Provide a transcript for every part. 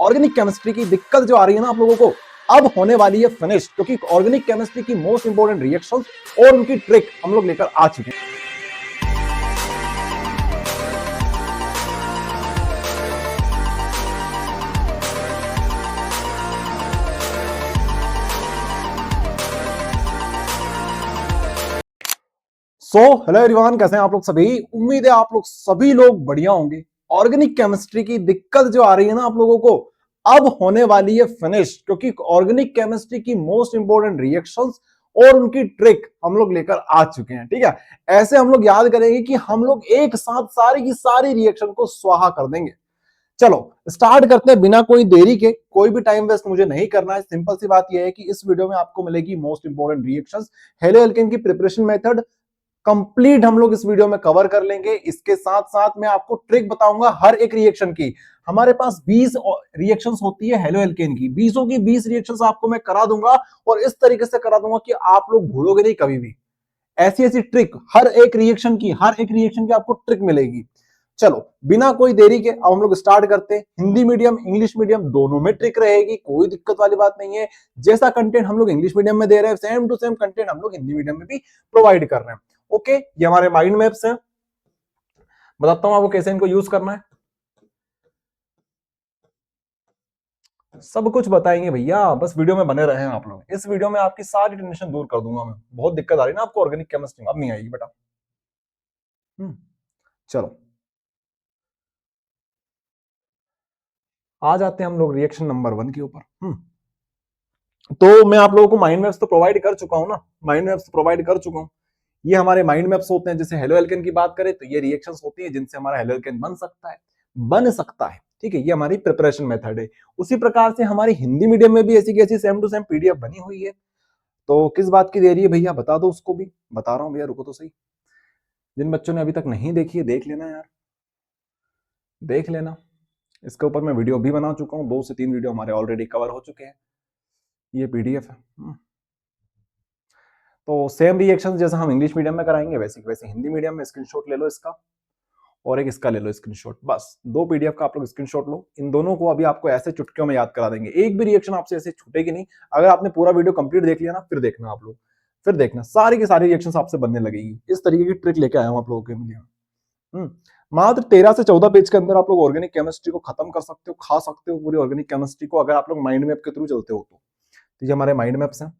Organic chemistry की दिक्कत जो आ रही है ना आप लोगों को, अब होने वाली है फिनिश, क्योंकि ऑर्गेनिक केमिस्ट्री की मोस्ट इंपोर्टेंट रिएक्शंस और उनकी ट्रिक हम लोग लेकर आ चुके हैं। हेलो एवरीवन, कैसे हैं आप लोग सभी। उम्मीद है आप लोग सभी लोग बढ़िया होंगे। ऑर्गेनिक केमिस्ट्री की दिक्कत जो आ रही है ना आप लोगों को, अब होने वाली है फिनिश, क्योंकि ऑर्गेनिक केमिस्ट्री की मोस्ट इंपोर्टेंट रिएक्शंस और उनकी ट्रिक हम लोग लेकर आ चुके हैं। ठीक है, ऐसे हम लोग याद करेंगे कि हम लोग एक साथ सारी की सारी रिएक्शन को स्वाहा कर देंगे। चलो स्टार्ट करते हैं बिना कोई देरी के। कोई भी टाइम वेस्ट मुझे नहीं करना है। सिंपल सी बात यह है कि इस वीडियो में आपको मिलेगी most important reactions, halo alkane की प्रिपरेशन मेथड कंप्लीट हम लोग इस वीडियो में कवर कर लेंगे। इसके साथ साथ मैं आपको ट्रिक बताऊंगा हर एक रिएक्शन की। हमारे पास 20 रिएक्शंस होती है हेलो एल्केन की, 20 की 20 रिएक्शंस आपको मैं करा दूंगा और इस तरीके से करा दूंगा कि आप लोग भूलोगे नहीं कभी भी। ऐसी ऐसी ट्रिक हर एक रिएक्शन की, हर एक रिएक्शन की आपको ट्रिक मिलेगी। चलो बिना कोई देरी के अब हम लोग स्टार्ट करते हैं। हिंदी मीडियम इंग्लिश मीडियम दोनों में ट्रिक रहेगी, कोई दिक्कत वाली बात नहीं है। जैसा कंटेंट हम लोग इंग्लिश मीडियम में दे रहे हैं सेम टू सेम कंटेंट हम लोग हिंदी मीडियम में भी प्रोवाइड कर रहे हैं। ओके, ये हमारे माइंड मैप्स हैं, बताता हूं आपको कैसे इनको यूज करना है। सब कुछ बताएंगे भैया, बस वीडियो में बने रहे हैं आप लोग। इस वीडियो में आपकी सारी टेंशन दूर कर दूंगा मैं। बहुत दिक्कत आ रही है ना आपको ऑर्गेनिक केमिस्ट्री में, अब नहीं आएगी बेटा। चलो आ जाते हैं हम लोग रिएक्शन नंबर 1 के ऊपर। तो मैं आप लोगों को माइंड मैप्स तो प्रोवाइड कर चुका हूं ना, माइंड मैप्स प्रोवाइड कर चुका हूं। ये हमारे माइंड मैप्स होते हैं। जैसे हेलो एल्केन की बात करें तो ये रिएक्शंस होती है जिनसे हमारा हेलो एल्केन बन सकता है, बन सकता है। ठीक है, ये हमारी प्रिपरेशन मेथड है। उसी प्रकार से हमारी हिंदी मीडियम में भी ऐसी की ऐसी सेम टू सेम पीडीएफ बनी हुई है। तो किस बात की देरी है भैया, बता दो उसको भी। बता रहा हूं भैया, रुको तो सही। जिन बच्चों ने अभी तक नहीं देखी है देख लेना यार, देख लेना। इसके ऊपर मैं वीडियो भी बना चुका हूं, 2 से 3 वीडियो हमारे ऑलरेडी कवर हो चुके हैं। ये पीडीएफ है। तो सेम रिएक्शन जैसा हम इंग्लिश मीडियम में कराएंगे वैसे वैसे हिंदी मीडियम में। स्क्रीनशॉट ले लो इसका और एक इसका ले लो स्क्रीनशॉट, बस 2 पीडीएफ का आप लोग स्क्रीनशॉट लो। इन दोनों को अभी आपको ऐसे चुटकियों में याद करा देंगे, एक भी रिएक्शन आपसे ऐसे छूटेगी नहीं। अगर आपने पूरा वीडियो कंप्लीट देख लिया ना, फिर देखना आप लोग, फिर देखना सारी की सारी रिएक्शन आपसे बनने लगेगी। इस तरीके की ट्रिक लेके आया हूं आप लोगों के लिए। मात्र 13 से 14 पेज के अंदर आप लोग ऑर्गेनिक केमिस्ट्री को खत्म कर सकते हो, खा सकते हो पूरी ऑर्गेनिक केमिस्ट्री को, अगर आप लोग माइंड मैप के थ्रू चलते हो तो। ये हमारे माइंड मैप्स हैं।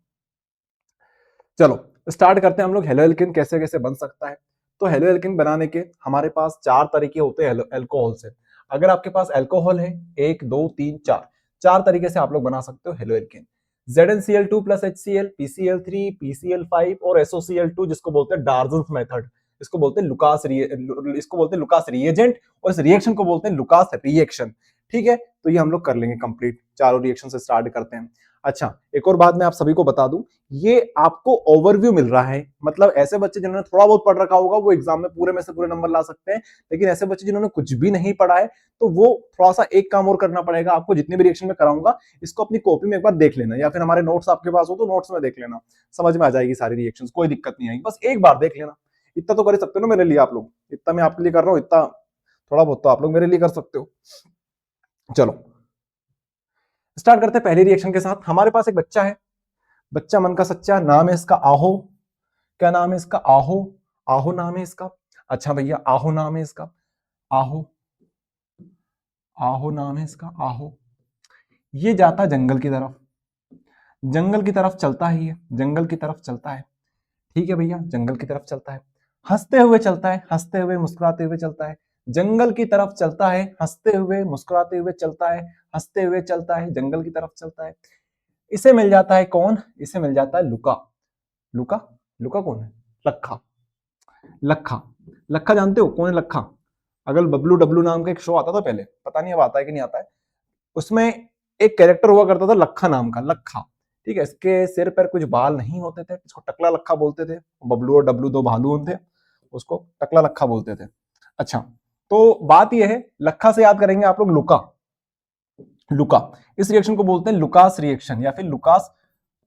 चलो स्टार्ट करते हैं हम लोग हेलो एल्केन कैसे कैसे बन सकता है। तो हेलो एल्केन बनाने के हमारे पास 4 तरीके होते हैं एल्कोहल से। अगर आपके पास एल्कोहल है 1 2 3 4, 4 तरीके से आप लोग बना सकते हो halo alkane. ZnCl2 plus HCl, PCl3, PCl5 और SOCl2, जिसको बोलते हैं डार्जन्स मेथड। इसको बोलते हैं लुकास रिएजेंट और इस रिएक्शन को बोलते हैं लुकास रिएक्शन। ठीक है, तो ये हम लोग कर लेंगे कंप्लीट। चारों रिएक्शन से स्टार्ट करते हैं। अच्छा, एक और बात मैं आप सभी को बता दूं, ये आपको ओवरव्यू मिल रहा है। मतलब ऐसे बच्चे जिन्होंने थोड़ा बहुत पढ़ रखा होगा वो एग्जाम में पूरे में से पूरे नंबर ला सकते हैं, लेकिन ऐसे बच्चे जिन्होंने कुछ भी नहीं पढ़ा है तो वो थोड़ा सा एक काम और करना पड़ेगा आपको। जितने भी रिएक्शन में कराऊंगा इसको अपनी कॉपी में एक बार देख लेना, या फिर हमारे नोट्स आपके पास हो तो नोट्स में देख लेना, समझ में आ जाएगी सारी रिएक्शंस, कोई दिक्कत नहीं आएगी। बस एक बार देख लेना, इतना तो कर सकते हो ना मेरे लिए आप लोग। इतना मैं आपके लिए कर रहा हूं, इतना थोड़ा बहुत तो आप लोग मेरे लिए कर सकते हो। चलो स्टार्ट करते हैं पहले रिएक्शन के साथ। हमारे पास एक बच्चा है, बच्चा मन का सच्चा, नाम है इसका आहो। क्या नाम है इसका? आहो। आहो नाम है इसका। अच्छा भैया, आहो नाम है इसका। आहो, आहो नाम है इसका, आहो। ये जाता है जंगल की तरफ, जंगल की तरफ चलता है, ये जंगल की तरफ चलता है। ठीक है भैया, जंगल की तरफ चलता है, हंसते हुए चलता है, हंसते हुए मुस्कुराते हुए चलता है। जंगल की तरफ चलता है, हंसते हुए मुस्कुराते हुए चलता है, हंसते हुए चलता है, जंगल की तरफ चलता है। इसे मिल जाता है कौन? इसे मिल जाता है लुका। लुका, लुका कौन है? लखा। लखा, लखा जानते हो कौन है लखा? अगर बबलू डब्लू नाम का एक शो आता था पहले, पता नहीं अब आता है कि नहीं आता है, उसमें एक कैरेक्टर हुआ करता था लखा नाम का, लखा। ठीक है, इसके सिर पर कुछ बाल नहीं होते थे, इसको टकला लखा बोलते थे। बबलू और डब्लू 2 भालू थे, उसको टकला लखा बोलते थे। अच्छा, तो बात यह है, लखा से याद करेंगे आप लोग लुका। लुका, इस रिएक्शन को बोलते हैं लुकास रिएक्शन या फिर लुकास,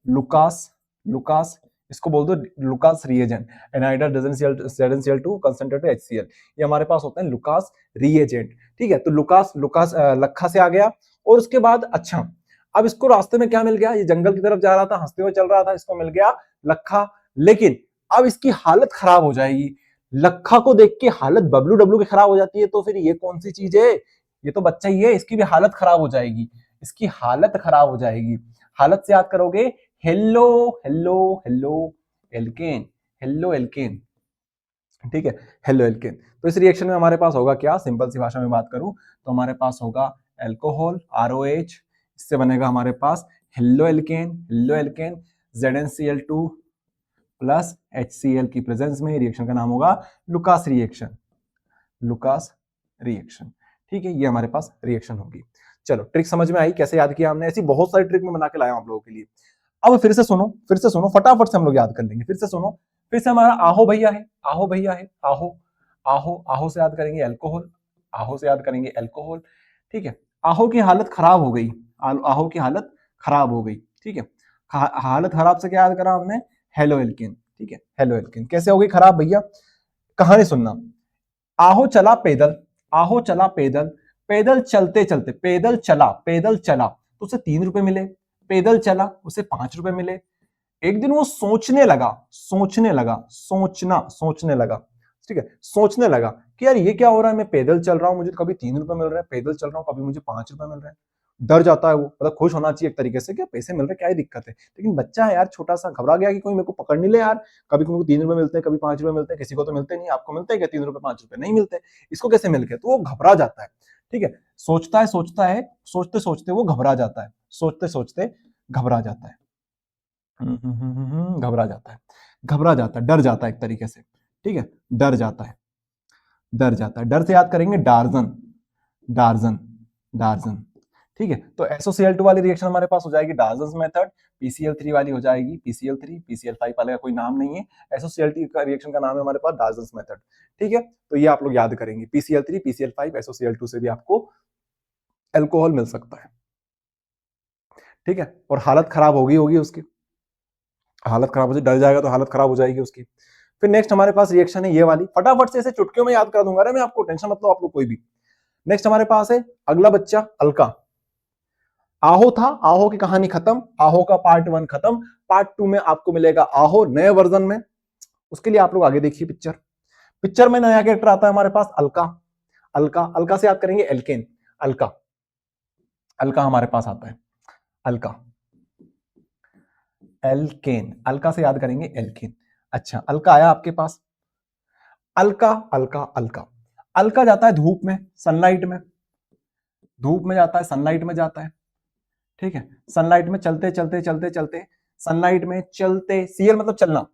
लुकास, लुकास। इसको बोल दो Lucas reagent. Anhydrous ZnCl2 concentrated HCl, ये हमारे पास होते हैं लुकास रिएजेंट। ठीक है, तो लुकास, लुकास लखा से आ गया। और उसके बाद अच्छा, अब इसको रास्ते में क्या मिल गया, ये जंगल की तरफ जा रहा था, हंसते हुए चल रहा था, इसको मिल गया लखा। लेकिन अब इसकी हालत खराब हो जाएगी, लखा को देख के हालत बबलू डब्लू की खराब हो जाती है, तो फिर ये कौन सी चीज है, ये तो बच्चा ही है, इसकी भी हालत खराब हो जाएगी, इसकी हालत खराब हो जाएगी। हालत से याद करोगे, hello hello halo alkane, halo alkane, ठीक है, हेलो एल्केन। तो इस रिएक्शन में हमारे पास होगा क्या, सिंपल सी भाषा में बात करूं तो हमारे पास होगा एल्कोहल, ROH, इससे बनेगा हमारे पास haloalkane, haloalkane, ZnCl2 plus HCl की प्रेजेंस में रिएक्शन का नाम होगा लुकास रिएक्शन, लुकास रिएक्शन। ठीक है, ये हमारे पास रिएक्शन होगी। चलो, ट्रिक समझ में आई, कैसे याद किया हमने, ऐसी बहुत सारी ट्रिक में बना के लाया हूं आप लोगों के लिए। अब फिर से सुनो, फिर से सुनो, फटाफट से हम लोग याद कर लेंगे, फिर से सुनो। फिर से हमारा आहो भैया है, आहो भैया है, आहो, आहो, आहो से याद करेंगे अल्कोहल, आहो से याद करेंगे अल्कोहल। ठीक है, आहो की हालत खराब हो गई, आहो की हालत खराब हो गई। ठीक है, हालत खराब से क्या याद करा हमने, हेलो एल्केन। ठीक है, हेलो एल्केन कैसे हो गई खराब भैया, कहानी सुनना। आहो चला पैदल, आहो चला पैदल, पैदल चलते चलते, पैदल चला, पैदल चला तो उसे 3 रुपए मिले, पैदल चला उसे 5 रुपए मिले। एक दिन वो सोचने लगा, सोचने लगा, सोचना, सोचने लगा। ठीक है, सोचने लगा कि यार ये क्या हो रहा है, मैं पैदल चल रहा हूं, मुझे कभी 3 रुपए मिल रहे हैं, पैदल चल रहा हूं कभी मुझे 5 रुपए मिल रहे हैं। डर जाता है वो, मतलब खुश होना चाहिए एक तरीके से, क्या पैसे मिल रहे, क्या ही दिक्कत है, लेकिन बच्चा है यार, छोटा सा, घबरा गया कि कोई मेरे को पकड़ नहीं ले यार, कभी को 3 रुपए मिलते हैं, कभी 5 रुपए मिलते हैं, किसी को तो मिलते नहीं, आपको मिलते हैं क्या 3 रुपए 5 रुपए, नहीं मिलते, इसको कैसे मिल गए, तो वो घबरा जाता है। ठीक है, सोचता है, सोचता है, सोचते सोचते वो घबरा जाता है, सोचते सोचते घबरा जाता है, घबरा जाता है, घबरा जाता है, डर जाता है एक तरीके से। ठीक है, डर जाता है, डर जाता है, डर से याद करेंगे डार्जन, डार्जन, डार्जन। ठीक है, तो SOCl2 वाली रिएक्शन हमारे पास हो जाएगी डार्जन मेथड, PCl3 वाली हो जाएगी PCl3, PCl5 वाले का कोई नाम नहीं है, SOCl2 का रिएक्शन का नाम है हमारे पास डार्जन मेथड। ठीक है, तो ये आप लोग याद करेंगे, PCl3, PCl5, SOCl2 से भी आपको अल्कोहल मिल सकता है। ठीक है, और हालत खराब होगी होगी उसकी, हालत खराब हो जाए, डर जाएगा तो हालत खराब हो जाएगी उसकी। फिर नेक्स्ट हमारे पास रिएक्शन है ये वाली, फटाफट से ऐसे चुटकियों में याद कर दूंगा मैं आपको, टेंशन मत लो आप लोग कोई भी। नेक्स्ट हमारे पास है अगला बच्चा अलका। आहो था, आहो की कहानी खत्म, आहो का पार्ट 1 खत्म, पार्ट 2 में आपको मिलेगा आहो नए वर्जन में। उसके लिए आप लोग आगे देखिए पिक्चर, पिक्चर में नया कैरेक्टर आता है हमारे पास अलका, अलका, अलका से याद करेंगे एल्केन, अलका, अलका हमारे पास आता है, अलका, एल्केन, अलका से याद करेंगे एल्केन। अच्छा, अलका आया आपके पास, अलका, अलका, अलका, अलका जाता है धूप में, सनलाइट में, धूप में जाता है, सनलाइट में जाता है। ठीक है, सनलाइट में चलते चलते चलते चलते, सनलाइट में चलते, सीएल मतलब चलना,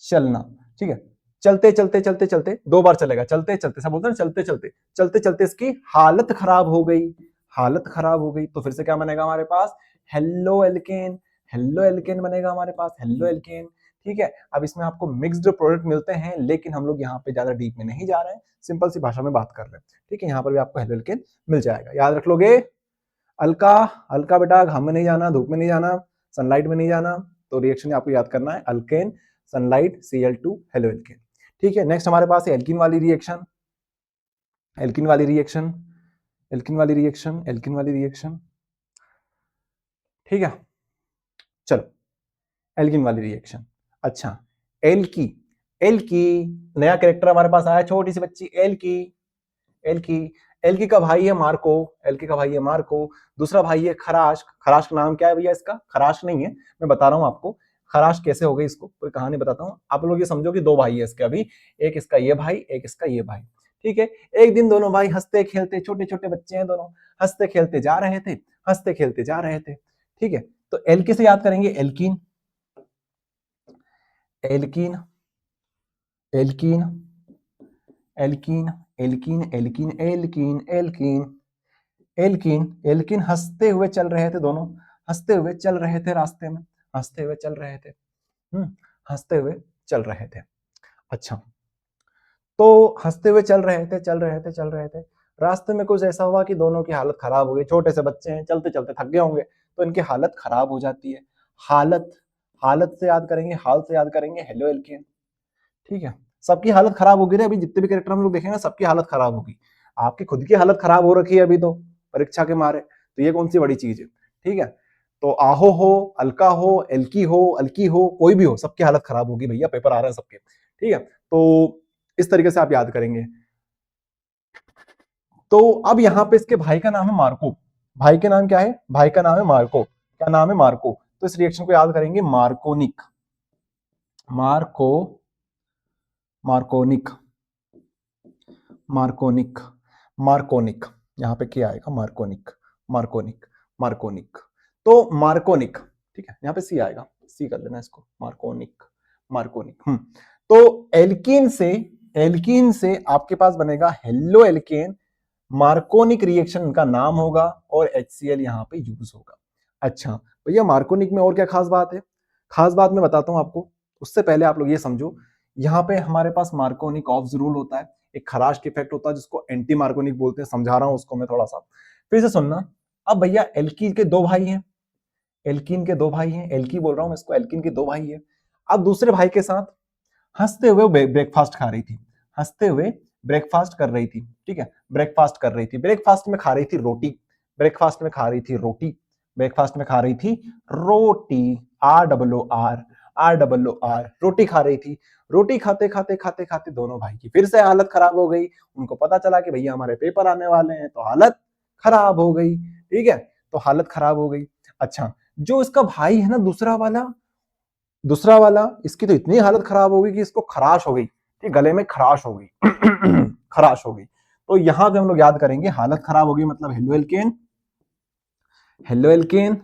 चलना। ठीक है, चलते चलते चलते चलते, 2 बार चलेगा, चलते चलते, सब बोलते हैं चलते चलते, चलते चलते इसकी हालत खराब हो गई, हालत खराब हो गई, तो फिर से क्या बनेगा हमारे पास, हेलो एल्केन, हेलो एल्केन बनेगा हमारे पास, हेलो एल्केन। ठीक है, अब इसमें आपको मिक्स्ड प्रोडक्ट मिलते हैं, लेकिन हम लोग यहाँ पे ज्यादा डीप में नहीं जा रहे हैं, सिंपल सी भाषा में बात कर रहे हैं। ठीक है, यहाँ पर भी आपको हेलो एल्केन मिल जाएगा, याद रख लोगे। अलका, अलका बेटा घाम में नहीं जाना, धूप में नहीं जाना, सनलाइट में नहीं जाना, तो रिएक्शन आपको याद करना है alkane, sunlight, Cl2, halo alkane. ठीक है, नेक्स्ट हमारे पास है एल्किन वाली रिएक्शन, एल्किन वाली रिएक्शन, एल्किन वाली रिएक्शन, एल्किन वाली रिएक्शन। ठीक है, चलो, एल्किन वाली रिएक्शन। अच्छा, एल्की, एल्की नया कैरेक्टर हमारे पास आया, छोटी सी बच्ची एल्की, एल्की, एल्की का भाई है मार्को, एल्की का भाई है मार्को, दूसरा भाई है खराश, खराश का नाम क्या है भैया इसका, खराश नहीं है, मैं बता रहा हूं आपको खराश कैसे हो गई, इसको कोई कहानी बताता हूं, आप लोग ये समझो कि 2 भाई है इसके अभी, एक इसका ये भाई, एक इसका ये भाई। ठीक है, एक दिन दोनों भाई हंसते खेलते, छोटे छोटे बच्चे हैं दोनों, हंसते खेलते जा रहे थे, हंसते खेलते जा रहे थे। ठीक है, तो एल्की से याद करेंगे alkene, alkene, alkene, alkene, alkene, alkene, alkene, alkene, alkene, alkene, हंसते हुए चल रहे थे दोनों, हंसते हुए चल रहे थे रास्ते में, हंसते हुए चल रहे थे, हंसते हुए चल रहे थे। अच्छा, तो हंसते हुए चल रहे थे, चल रहे थे, चल रहे थे, रास्ते में कुछ ऐसा हुआ कि दोनों की हालत खराब हो गई, छोटे से बच्चे हैं, चलते चलते थक गए होंगे, तो इनकी हालत खराब हो जाती है। हालत, हालत से याद करेंगे, हाल से याद करेंगे हेलो एल्केन। ठीक है, सबकी हालत खराब होगी रे, अभी जितने भी कैरेक्टर हम लोग देखेंगे सबकी हालत खराब होगी, आपकी खुद की हालत खराब हो रखी है अभी तो, परीक्षा के मारे, तो ये कौन सी बड़ी चीज है, ठीक है। तो आहो हो, अलका हो, अलकी हो, कोई भी हो, सबकी हालत खराब होगी भैया, पेपर आ रहे हैं सबके, ठीक है। तो इस तरीके से आप याद करेंगे। तो अब यहां पे इसके भाई का नाम है मार्को, भाई के नाम क्या है, भाई का नाम है मार्को, क्या नाम है, मार्को। तो इस रिएक्शन को याद करेंगे मार्कोनिक, मार्को मार्कोनिक मार्कोनिक मार्कोनिक, यहां पे क्या आएगा, मार्कोनिक मार्कोनिक मार्कोनिक। तो मार्कोनिक, ठीक है, यहां पे सी आएगा, सी कर लेना इसको, मार्कोनिक मार्कोनिक। तो एल्कीन से आपके पास बनेगा हेलो एल्केन, मार्कोनिक रिएक्शन का नाम होगा और HCl यहां पे यूज होगा। अच्छा भैया मार्कोनिक में और क्या खास बात है, खास बात मैं बताता हूं आपको, उससे पहले आप लोग ये समझो, यहां पे हमारे पास मार्कोनिक ऑफ रूल होता है, एक खराश इफेक्ट होता है जिसको एंटी मार्कोनिक बोलते हैं, समझा रहा हूं उसको मैं थोड़ा सा, फिर से सुनना। अब भैया एल्कीन के दो भाई हैं, एल्कीन के दो भाई हैं, एल्की बोल रहा हूं मैं इसको, एल्कीन के दो भाई हैं। अब दूसरे भाई के साथ हंसते हुए ब्रेकफास्ट खा रही थी, हंसते हुए ब्रेकफास्ट कर रही थी, ठीक है, ब्रेकफास्ट कर रही थी, ब्रेकफास्ट में खा रही थी रोटी, ब्रेकफास्ट में खा रही थी रोटी, ब्रेकफास्ट में खा रही थी रोटी, RRR रोटी खा रही थी। रोटी खाते खाते खाते खाते दोनों भाई की फिर से हालत खराब हो गई, उनको पता चला कि भैया हमारे पेपर आने वाले हैं, तो हालत खराब हो गई, ठीक है, तो हालत खराब हो गई। अच्छा, जो इसका भाई है ना दूसरा वाला, इसकी तो इतनी हालत खराब हो गई कि इसको खराश हो गई, कि गले में खराश हो गई खराश हो गई। तो यहां पे हम लोग याद करेंगे हालत खराब हो गई मतलब हेलो एल्केन,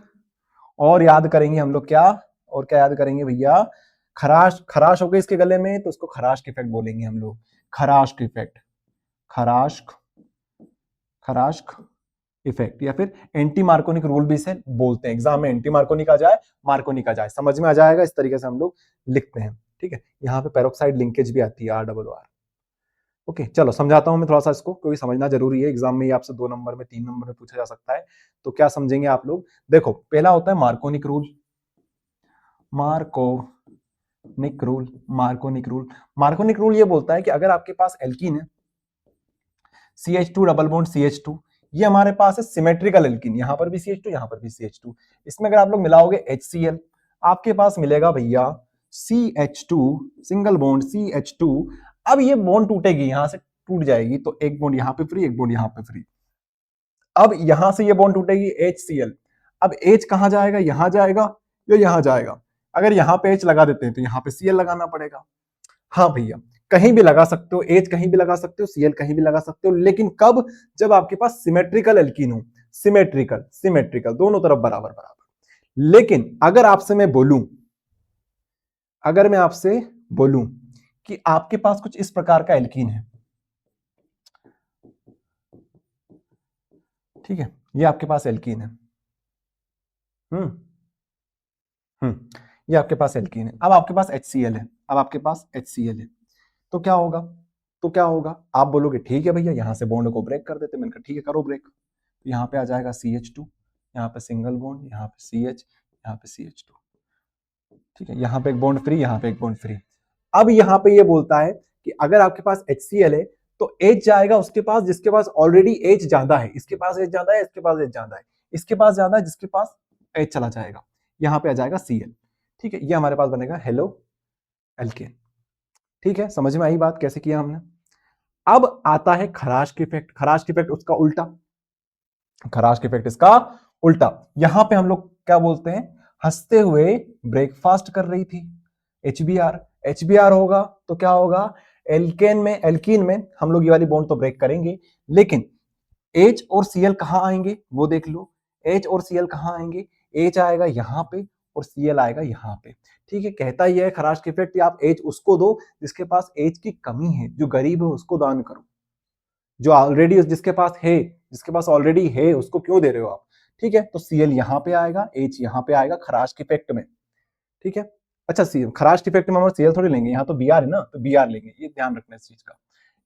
और याद करेंगे हम लोग क्या, और क्या याद करेंगे भैया, खराश हो गई इसके गले में, तो उसको खराश इफेक्ट बोलेंगे हम लोग, खराश इफेक्ट, खराश खराश इफेक्ट, या फिर एंटी मार्कोनिक रूल भी इसे बोलते हैं। एग्जाम में एंटी मार्कोनिक आ जाए, मार्कोनिक आ जाए, समझ में आ जाएगा, इस तरीके से हम लोग लिखते हैं, ठीक है। यहाँ पे पेरोक्साइड लिंकेज भी आती है, RRR। ओके, चलो समझाता हूं मैं थोड़ा सा इसको, क्योंकि समझना जरूरी है, एग्जाम में ये आपसे 2 नंबर में 3 नंबर में पूछा जा सकता है। तो क्या समझेंगे आप लोग, देखो पहला होता है मार्कोनिक रूल, मार्कोनिक रूल मार्कोनिक रूल मार्कोनिक रूल ये बोलता है कि अगर आपके पास एल्कीन है, CH2 डबल बॉन्ड CH2, ये हमारे पास है सिमेट्रिकल एल्कीन, यहां पर भी CH2 यहां पर भी CH2, इसमें अगर आप लोग मिलाओगे HCl, आपके पास मिलेगा भैया CH2 सिंगल बॉन्ड CH2। अब ये बॉन्ड टूटेगी, यहां से टूट जाएगी, तो एक बॉन्ड यहां पे फ्री, एक बॉन्ड यहां पे फ्री। अब यहां से ये बॉन्ड टूटेगी HCl, अब H कहां जाएगा, यहां जाएगा या यहां जाएगा, अगर यहां पे H लगा देते हैं तो यहां पे Cl लगाना पड़ेगा। हाँ भैया, कहीं भी लगा सकते हो, H कहीं भी लगा सकते हो, Cl कहीं भी लगा सकते हो, लेकिन कब, जब आपके पास सिमेट्रिकल एल्कीन हो, सिमेट्रिकल दोनों तरफ बराबर बराबर। लेकिन अगर मैं आपसे बोलूं कि आपके पास कुछ इस प्रकार का एल्कीन है, ठीक है, ये आपके पास एल्कीन है, हम्म ये आपके पास एल्कीन है, अब आपके पास HCl है, अब आपके पास HCl है, तो क्या होगा, आप बोलोगे ठीक है भैया यहां से बॉन्ड को ब्रेक कर देते, मैंने कहा ठीक है करो ब्रेक, तो यहाँ पे आ जाएगा CH2, यहाँ पे सिंगल बॉन्ड, यहाँ पे CH, यहाँ पे CH2, ठीक है, यहाँ पे एक बॉन्ड फ्री, यहाँ पे एक बॉन्ड फ्री। अब यहाँ पे ये बोलता है कि अगर आपके पास HCl है तो H जाएगा उसके पास जिसके पास ऑलरेडी H ज्यादा है, इसके पास H ज्यादा है, इसके पास H ज्यादा है, इसके पास ज्यादा है, जिसके पास H चला जाएगा, यहाँ पे आ जाएगा Cl, ठीक है, ये हमारे पास बनेगा हेलो एल्केन, ठीक है, समझ में आई बात कैसे किया हमने। अब आता है खराश की इफेक्ट, खराश की इफेक्ट उसका उल्टा, खराश की इफेक्ट इसका उल्टा, यहां पे हम लोग क्या बोलते हैं, हंसते हुए ब्रेकफास्ट कर रही थी, HBr होगा, तो क्या होगा, एल्कीन में हम लोग ये वाली बॉन्ड तो ब्रेक करेंगे, लेकिन H और Cl कहां आएंगे वो देख लो, H और Cl कहां आएंगे, H आएगा यहां पे और Cl आएगा यहां पे, ठीक है। कहता ही है खराश के इफेक्ट, आप H उसको दो जिसके पास H की कमी है, जो गरीब है उसको दान करो, जो ऑलरेडी जिसके पास ऑलरेडी है उसको क्यों दे रहे हो आप, ठीक है। तो Cl यहां पे आएगा, H यहां पे आएगा खराश के इफेक्ट में, ठीक है। अच्छा, खराश इफेक्ट में हम Cl थोड़ी लेंगे, यहाँ तो Br है ना, तो Br लेंगे, ये ध्यान रखना इस चीज का,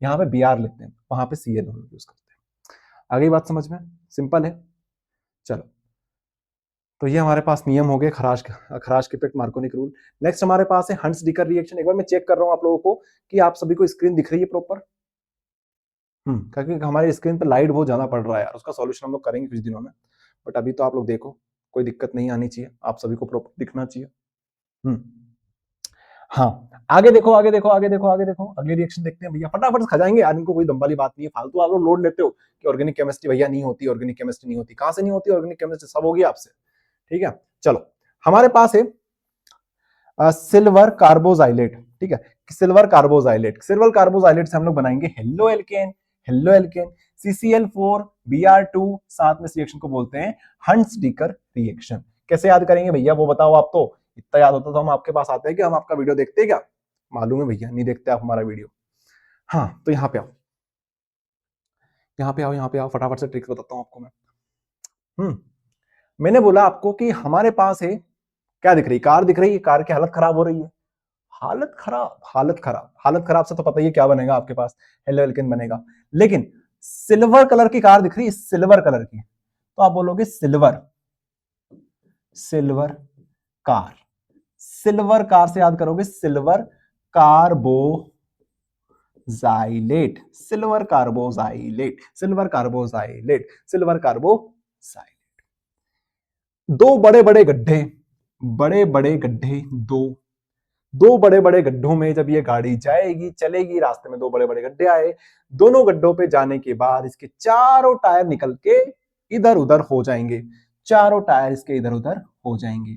यहाँ पे Br लेते हैं, वहां पे Cl हम यूज करते हैं। आगे बात समझ में, सिंपल है। चलो, तो ये हमारे पास नियम हो गए खराश के इफेक्ट, मार्कोनिक रूल। नेक्स्ट हमारे पास है हंट्स डिकर रिएक्शन। एक बार मैं चेक कर रहा हूं आप लोगों को कि आप सभी को स्क्रीन दिख रही है प्रॉपर, क्योंकि हमारी स्क्रीन पर लाइट बहुत ज्यादा पड़ रहा है यार, उसका सॉल्यूशन हम लोग करेंगे कुछ दिनों में, बट अभी तो आप लोग देखो, कोई दिक्कत नहीं आनी चाहिए, आप सभी को प्रॉपर दिखना चाहिए। हाँ, आगे देखो आगे देखो आगे देखो आगे देखो, अगले रिएक्शन देखते हैं भैया, फटाफट खा जाएंगे यार, इनको कोई दम वाली बात नहीं है, फालतू आप लोग लोड लेते हो कि ऑर्गेनिक केमिस्ट्री भैया नहीं होती, ऑर्गेनिक केमिस्ट्री नहीं होती, कहां से नहीं होती ऑर्गेनिक केमिस्ट्री, सब होगी आपसे। ठीक है, चलो हमारे पास है सिल्वर कार्बोजाइलेट। ठीक है, सिल्वर कार्बोजाइलेट, सिल्वर कार्बोजाइलेट से हम लोग बनाएंगे halo alkane, halo alkane CCl4 Br2, साथ में इस रिएक्शन को बोलते हैं हंट्स-डीकर रिएक्शन। कैसे याद करेंगे भैया वो बताओ, आप तो इतना याद होता तो हम आपके पास आते हैं कि हम आपका वीडियो देखते हैं क्या? मालूम है भैया नहीं देखते आप हमारा वीडियो। हाँ तो यहाँ पे आओ, यहाँ पे आओ, यहाँ पे आओ, फटाफट से ट्रिक्स बताता हूँ आपको मैं। मैंने बोला आपको कि हमारे पास है, क्या दिख रही, कार दिख रही है, कार की हालत खराब हो रही है, हालत खराब, हालत खराब, हालत खराब से तो पता ही क्या बनेगा आपके पास, हेलो एल्केन बनेगा। लेकिन सिल्वर कलर की कार दिख रही है, सिल्वर कलर की, तो आप बोलोगे silver, silver car, silver car से याद करोगे सिल्वर कार्बोजाइलेट, सिल्वर कार्बोजाइलेट, सिल्वर कार्बोजाइलेट, सिल्वर कार्बोजाइलेट। दो बड़े बड़े गड्ढे, बड़े बड़े गड्ढे, दो बड़े बड़े गड्ढों में जब ये गाड़ी जाएगी चलेगी, रास्ते में दो बड़े बड़े गड्ढे आए, दोनों गड्ढों पे जाने के बाद इसके चारों टायर निकल के इधर उधर हो जाएंगे, चारों टायर इसके इधर उधर हो जाएंगे।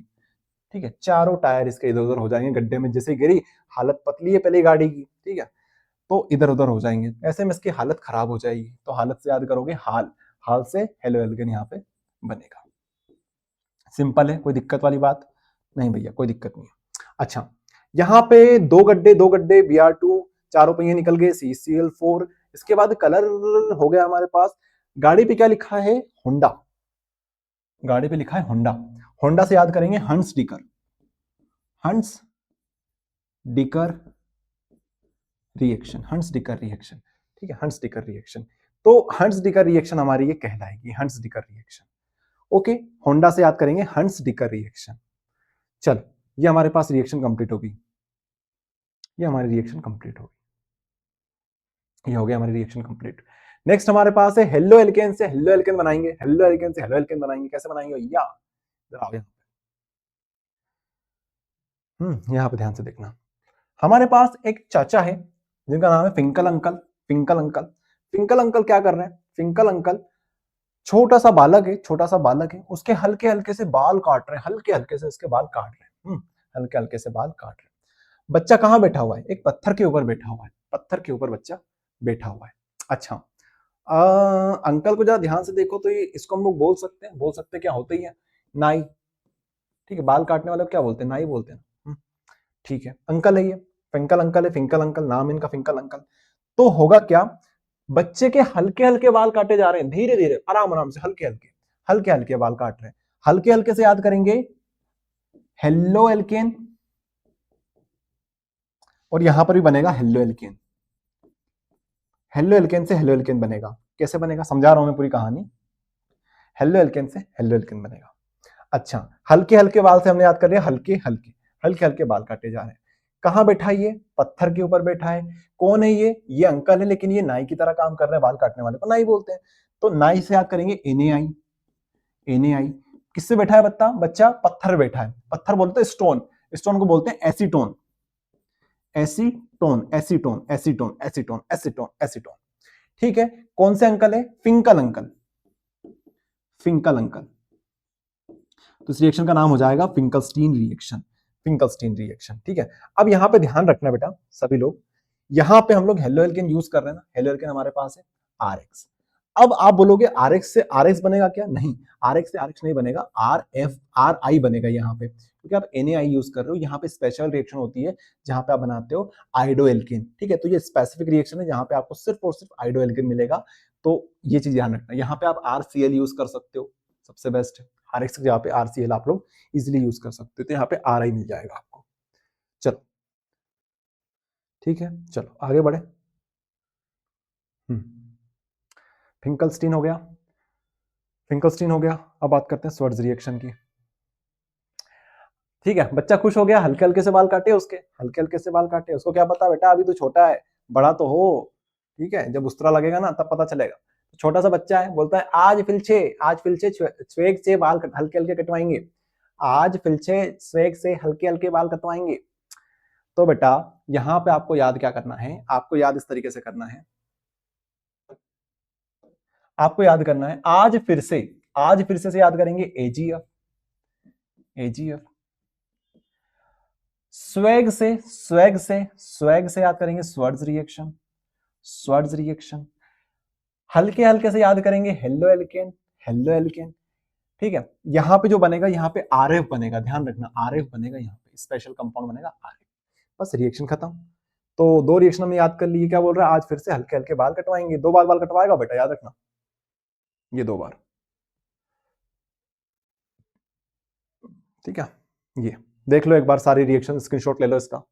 ठीक है, चारों टायर इसके इधर उधर हो जाएंगे, गड्ढे में जैसे गिरी, हालत पतली है पहले गाड़ी की, ठीक है, तो इधर उधर हो जाएंगे, ऐसे में इसकी हालत खराब हो जाएगी, तो हालत से याद करोगे हाल, हाल से हेलो एल्केन यहाँ पे बनेगा। सिंपल है, कोई दिक्कत वाली बात नहीं भैया, कोई दिक्कत नहीं है। अच्छा, यहाँ पे दो गड्ढे Br2, चारों पहिए निकल गए CCl4, इसके बाद कलर हो गया हमारे पास, गाड़ी पे क्या लिखा है, होंडा, गाड़ी पे लिखा है होंडा, होंडा से याद करेंगे Hunsdiecker, Hunsdiecker reaction, Hunsdiecker reaction. ठीक है, हंट्स डीकर रिएक्शन, तो हंट्स डीकर रिएक्शन हमारी ये कहलाएगी Hunsdiecker reaction. Okay, Honda से याद करेंगे हंट्स डीकर रिएक्शन। चल, ये हमारे पास रिएक्शन कंप्लीट होगी, ये हमारी रिएक्शन कंप्लीट होगी, ये हो गया हमारी रिएक्शन कंप्लीट। नेक्स्ट हमारे पास है हेलो एल्केन से हेलो एल्केन बनाएंगे, हेलो एल्केन से हेलो एल्केन बनाएंगे, कैसे बनाएंगे भैया, जरा आओ यहाँ पे ध्यान से देखना। हमारे पास एक चाचा है जिनका नाम है Finkel uncle, Finkel uncle, Finkel uncle क्या कर रहे हैं, फिंकल अंकल छोटा सा बालक है, छोटा सा बालक है, उसके हल्के हल्के से बाल काट रहे हैं, हल्के हल्के से उसके बाल काट रहे हैं, हल्के हल्के से बाल काट रहे हैं। बच्चा कहाँ बैठा हुआ है, एक पत्थर के ऊपर बैठा हुआ है, पत्थर के ऊपर बच्चा बैठा हुआ है। अच्छा, अंकल को जरा ध्यान से देखो तो ये इसको हम लोग बोल सकते हैं क्या होते ही है, नाई। ठीक है, बाल काटने वाले को क्या बोलते हैं, नाई बोलते हैं। ठीक है, अंकल है ये, फिंकल अंकल है, फिंकल अंकल नाम इनका, फिंकल अंकल। तो होगा क्या, बच्चे के हल्के हल्के बाल काटे जा रहे हैं, धीरे धीरे आराम आराम से, हल्के हल्के, हल्के हल्के बाल काट रहे हैं, हल्के हल्के से याद करेंगे हेलो एल्केन, और यहां पर भी बनेगा हेलो एल्केन, हेलो एल्केन से हेलो एल्केन बनेगा, कैसे बनेगा समझा रहा हूं मैं पूरी कहानी, हेलो एल्केन से हेलो एल्केन बनेगा। अच्छा, हल्के हल्के बाल से हमने याद कर लिया, हल्के हल्के, हल्के हल्के बाल काटे जा रहे हैं। कहां बैठा है ये, पत्थर के ऊपर बैठा है। कौन है ये अंकल है, लेकिन ये नाई की तरह काम कर रहे हैं, बाल काटने वाले को नाई बोलते हैं। तो नाई से याद करेंगे एनएआई, एनएआई। किससे बैठा है बच्चा, बच्चा पत्थर बैठा है, पत्थर बोलते हैं स्टोन, स्टोन को बोलते हैं acetone, acetone, acetone, acetone, acetone, acetone, acetone. ठीक है, कौन से अंकल है, फिंकल अंकल, फिंकल अंकल। तो इस रिएक्शन का नाम हो जाएगा फिंकलस्टीन रिएक्शन, फिंकलस्टीन रिएक्शन। ठीक है, अब यहां पे ध्यान रखना बेटा सभी लोग, यहां पे हम लोग हेलो एल्केन यूज कर रहे हैं ना, हेलो एल्केन हमारे पास है आरएक्स। अब आप बोलोगे आरएक्स से आरएक्स बनेगा क्या, नहीं, आरएक्स से आरएक्स नहीं बनेगा, आरएफ आर आई बनेगा यहाँ पे, क्योंकि आप एनएआई यूज कर रहे हो, यहाँ पे स्पेशल रिएक्शन होती है जहां पे आप बनाते हो आइडो एल्केन। ठीक है, तो ये स्पेसिफिक रिएक्शन है जहां पे आपको सिर्फ और सिर्फ आइडो एल्केन मिलेगा, तो ये चीज ध्यान रखना। यहाँ पे आप आरसीएल यूज कर सकते हो, सबसे बेस्ट है, आरएक्स की जगह पे आरसीएल आप लोग इजिली यूज कर सकते हो, तो यहाँ पे आर आई मिल जाएगा आपको। चलो ठीक है, चलो आगे बढ़े। फिंकलस्टीन हो गया, फिंकलस्टीन हो गया। अब बात करते हैं स्वर्ट्ज रिएक्शन की। ठीक है, बच्चा खुश हो गया, हल्के हल्के से बाल काटे उसके, हल्के हल्के से बाल काटे, उसको क्या पता बेटा अभी तो छोटा है, बड़ा तो हो। ठीक है, जब उस्तरा लगेगा ना तब पता चलेगा। तो छोटा सा बच्चा है, बोलता है आज फिलछे स्वेग से बाल हल्के हल्के कटवाएंगे, आज फिलछे स्वेग से हल्के हल्के बाल कटवाएंगे। तो बेटा यहां पे आपको याद क्या करना है, आपको याद इस तरीके से करना है, आपको याद करना है आज फिर से याद करेंगे एजीएफ, एजीएफ। स्वैग से याद करेंगे स्वर्ज रिएक्शन, स्वर्ज रिएक्शन। हल्के हल्के से याद करेंगे हेलो एल्केन, हेलो एल्केन। ठीक है, यहां पे जो बनेगा, यहाँ पे आरएफ बनेगा, ध्यान रखना आरएफ बनेगा, यहाँ पे स्पेशल कंपाउंड बनेगा आरएफ। बस रिएक्शन खत्म। तो दो रिएक्शन हमने याद कर लिए। क्या बोल रहा है, आज फिर से हल्के हल्के बाल कटवाएंगे। दो बार बाल कटवाएगा बेटा, याद रखना, ये दो बार। ठीक है, ये देख लो एक बार सारी रिएक्शन, स्क्रीनशॉट ले लो इसका,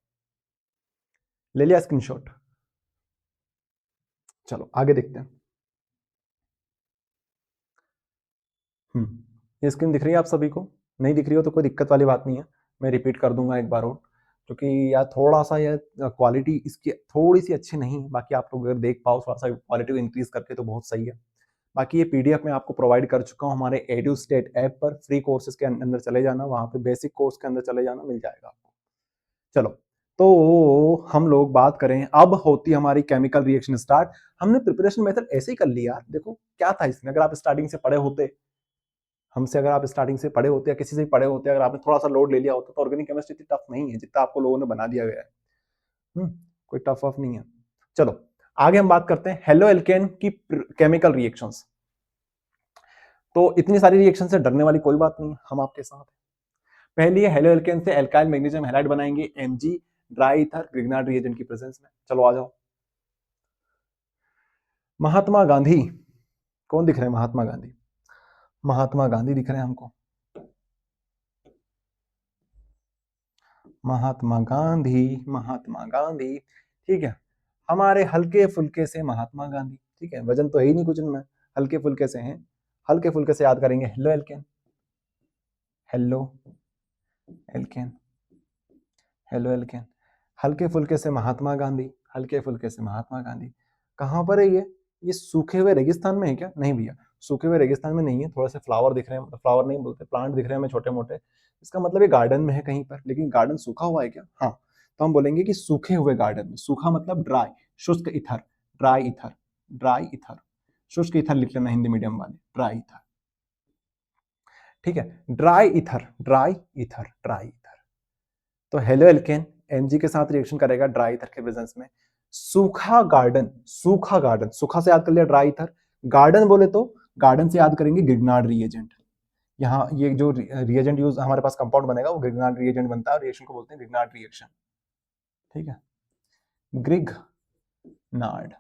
ले लिया स्क्रीनशॉट। चलो आगे देखते हैं। ये स्क्रीन दिख रही है आप सभी को? नहीं दिख रही हो तो कोई दिक्कत वाली बात नहीं है, मैं रिपीट कर दूंगा एक बार और, क्योंकि यार थोड़ा सा यार क्वालिटी इसकी थोड़ी सी अच्छी नहीं है। बाकी आप लोग अगर देख पाओ थोड़ा सा क्वालिटी को इंक्रीज करके तो बहुत सही है। बाकी ये पीडीएफ मैं आपको प्रोवाइड कर चुका हूँ हमारे एडुस्टेट ऐप पर, फ्री कोर्सेज के अंदर चले जाना, वहां पे बेसिक कोर्स के अंदर चले जाना, मिल जाएगा आपको। चलो, तो हम लोग बात करें, अब होती हमारी केमिकल रिएक्शन स्टार्ट। हमने प्रिपरेशन मेथड ऐसे ही कर लिया यार, देखो क्या था इसमें, अगर आप स्टार्टिंग से पढ़े होते हमसे, अगर आप स्टार्टिंग से पढ़े होते या किसी से पढ़े होते, अगर आपने थोड़ा सा लोड ले लिया होता तो ऑर्गेनिक केमिस्ट्री इतनी टफ नहीं है जितना आपको लोगों ने बना दिया गया है। कोई टफ वफ नहीं है। चलो आगे हम बात करते हैं हेलो एल्केन की केमिकल रिएक्शंस। तो इतनी सारी रिएक्शन से डरने वाली कोई बात नहीं है, हम आपके साथ हैं। पहली है हेलो एल्केन से एल्काइल मैग्नीशियम हैलाइड बनाएंगे MG dry ether Grignard reagent की प्रेजेंस में। चलो आ जाओ। महात्मा गांधी, कौन दिख रहे हैं? महात्मा गांधी, महात्मा गांधी दिख रहे हैं हमको, महात्मा गांधी, महात्मा गांधी। ठीक है, हमारे हल्के फुल्के से महात्मा गांधी। ठीक है, वजन तो है ही नहीं कुछ इनमें, हल्के फुल्के से हैं, हल्के फुल्के से याद करेंगे halo alkane, haloalkane, halo alkane. हल्के फुल्के से महात्मा गांधी, हल्के फुल्के से महात्मा गांधी। कहां पर है ये सूखे हुए रेगिस्तान में है क्या? नहीं भैया, सूखे हुए रेगिस्तान में नहीं है, थोड़े से फ्लावर दिख रहे हैं, फ्लावर नहीं बोलते, प्लांट दिख रहे हैं हमें छोटे मोटे, इसका मतलब ये गार्डन में है कहीं पर। लेकिन गार्डन सूखा हुआ है क्या? हाँ, तो हम बोलेंगे कि सूखे हुए गार्डन में। सूखा मतलब ड्राई, शुष्क ether, dry ether, dry ether, शुष्क इथर लिख लेना हिंदी मीडियम वाले, ड्राई इथर। ठीक है, dry ether, dry ether, dry ether. तो हेलो एल्केन एमजी के साथ रिएक्शन करेगा ड्राई ईथर के प्रेजेंस में। सूखा गार्डन, सूखा गार्डन, सूखा से याद कर लिया ड्राई ईथर, गार्डन बोले तो गार्डन से याद करेंगे ग्रिग्नार्ड रिएजेंट। यहाँ ये जो रिएजेंट यूज हमारे पास कंपाउंड बनेगा वो ग्रिग्नार्ड रिएजेंट बनता है, रिएक्शन को बोलते हैं ग्रिग्नार्ड रिएक्शन। ठीक है, ग्रिग्नार्ड।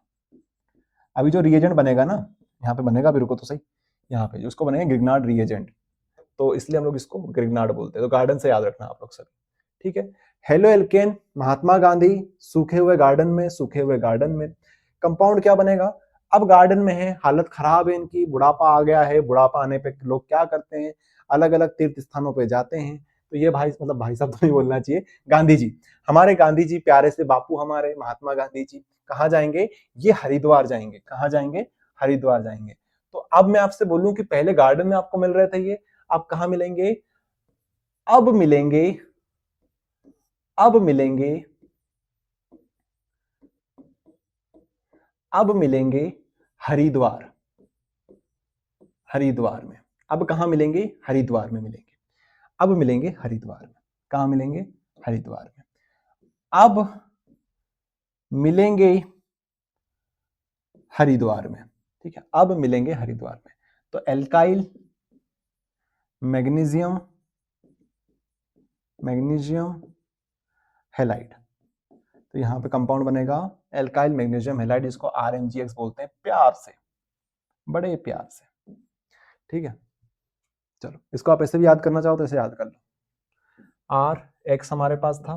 अभी जो रिएजेंट बनेगा ना, यहाँ पे बनेगा, अभी रुको तो सही, यहाँ पे उसको बनेगा ग्रिग्नार्ड रिएजेंट, तो इसलिए हम लोग इसको ग्रिग्नार्ड बोलते हैं। तो गार्डन से याद रखना आप लोग सभी। ठीक है, हेलो एल्केन, महात्मा गांधी, सूखे हुए गार्डन में, सूखे हुए गार्डन में। कंपाउंड क्या बनेगा? अब गार्डन में है, हालत खराब है इनकी, बुढ़ापा आ गया है, बुढ़ापा आने पे लोग क्या करते हैं, अलग अलग तीर्थ स्थानों पे जाते हैं। तो ये भाई, मतलब भाई साहब तो नहीं बोलना चाहिए, गांधी जी, हमारे गांधी जी, प्यारे से बापू हमारे महात्मा गांधी जी कहाँ जाएंगे? ये हरिद्वार जाएंगे। कहाँ जाएंगे? हरिद्वार जाएंगे। तो अब मैं आपसे बोलूं कि पहले गार्डन में आपको मिल रहे थे ये, अब कहाँ मिलेंगे? अब मिलेंगे, अब मिलेंगे, अब मिलेंगे हरिद्वार, हरिद्वार में। अब कहां मिलेंगे? हरिद्वार में मिलेंगे, अब मिलेंगे हरिद्वार में। कहां मिलेंगे? हरिद्वार में। अब मिलेंगे हरिद्वार में। ठीक है, अब मिलेंगे हरिद्वार में। तो एल्काइल मैग्नीशियम, मैग्नीशियम हैलाइड, तो यहां पे कंपाउंड बनेगा एल्काइल मैग्नीशियम हैलाइड, इसको आरएमजीएक्स बोलते हैं प्यार से, बड़े प्यार से। ठीक है, चलो इसको आप ऐसे भी याद करना चाहो तो ऐसे याद कर लो। आर एक्स हमारे पास था,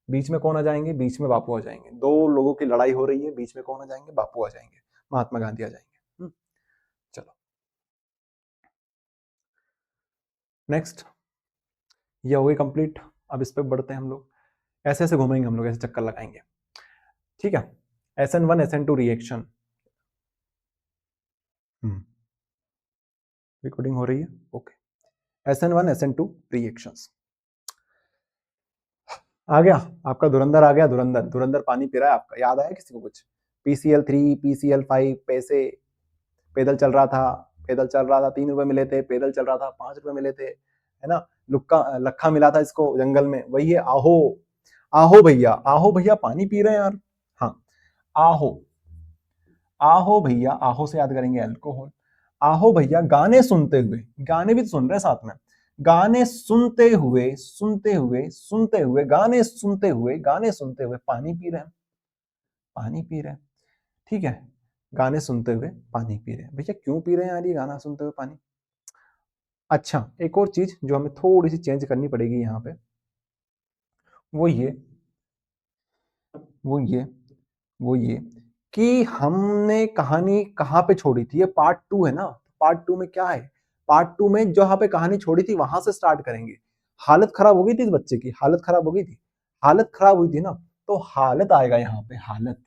बीच में कौन आ जाएंगे? बीच में बापू आ जाएंगे। दो लोगों की लड़ाई हो रही है, बीच में कौन आ जाएंगे? बापू आ जाएंगे, महात्मा गांधी आ जाएंगे। चलो नेक्स्ट, ये हो गई कंप्लीट। अब इस पे बढ़ते हैं हम लोग, ऐसे ऐसे घूमेंगे हम लोग, ऐसे चक्कर लगाएंगे। ठीक है, SN1 SN2 रिएक्शन। रिकॉर्डिंग हो रही है? ओके। SN1 SN2 reactions. आ गया आपका धुरंधर, आ गया धुरंधर। धुरंधर पानी पी रहा है आपका, याद आया किसी को कुछ? PCl3 PCl5 पैसे, पैदल चल रहा था, पैदल चल रहा था, 3 रुपए मिले थे, पैदल चल रहा था, 5 रुपए मिले थे, है ना। लुक्का लखा मिला था इसको जंगल में, वही है आहो। आहो भैया, आहो भैया पानी पी रहे हैं यार। हाँ, आहो, आहो भैया, आहो से याद करेंगे अल्कोहल। आहो भैया गाने सुनते हुए, गाने भी सुन रहे हैं साथ में, गाने सुनते हुए, सुनते हुए, सुनते हुए, गाने सुनते हुए, गाने सुनते हुए पानी पी रहे हैं, पानी पी रहे हैं। ठीक है, गाने सुनते हुए पानी पी रहे हैं। भैया क्यों पी रहे हैं यार ये गाना सुनते हुए पानी? अच्छा, एक और चीज जो हमें थोड़ी सी चेंज करनी पड़ेगी यहाँ पे, वो ये वो ये वो ये कि हमने कहानी कहाँ पे छोड़ी थी। ये पार्ट 2 है ना, पार्ट 2 में क्या है? पार्ट 2 में जहां पे कहानी छोड़ी थी वहां से स्टार्ट करेंगे। हालत खराब हो गई थी इस बच्चे की, हालत खराब हो गई थी, हालत खराब हुई थी ना, तो हालत आएगा यहाँ पे, हालत।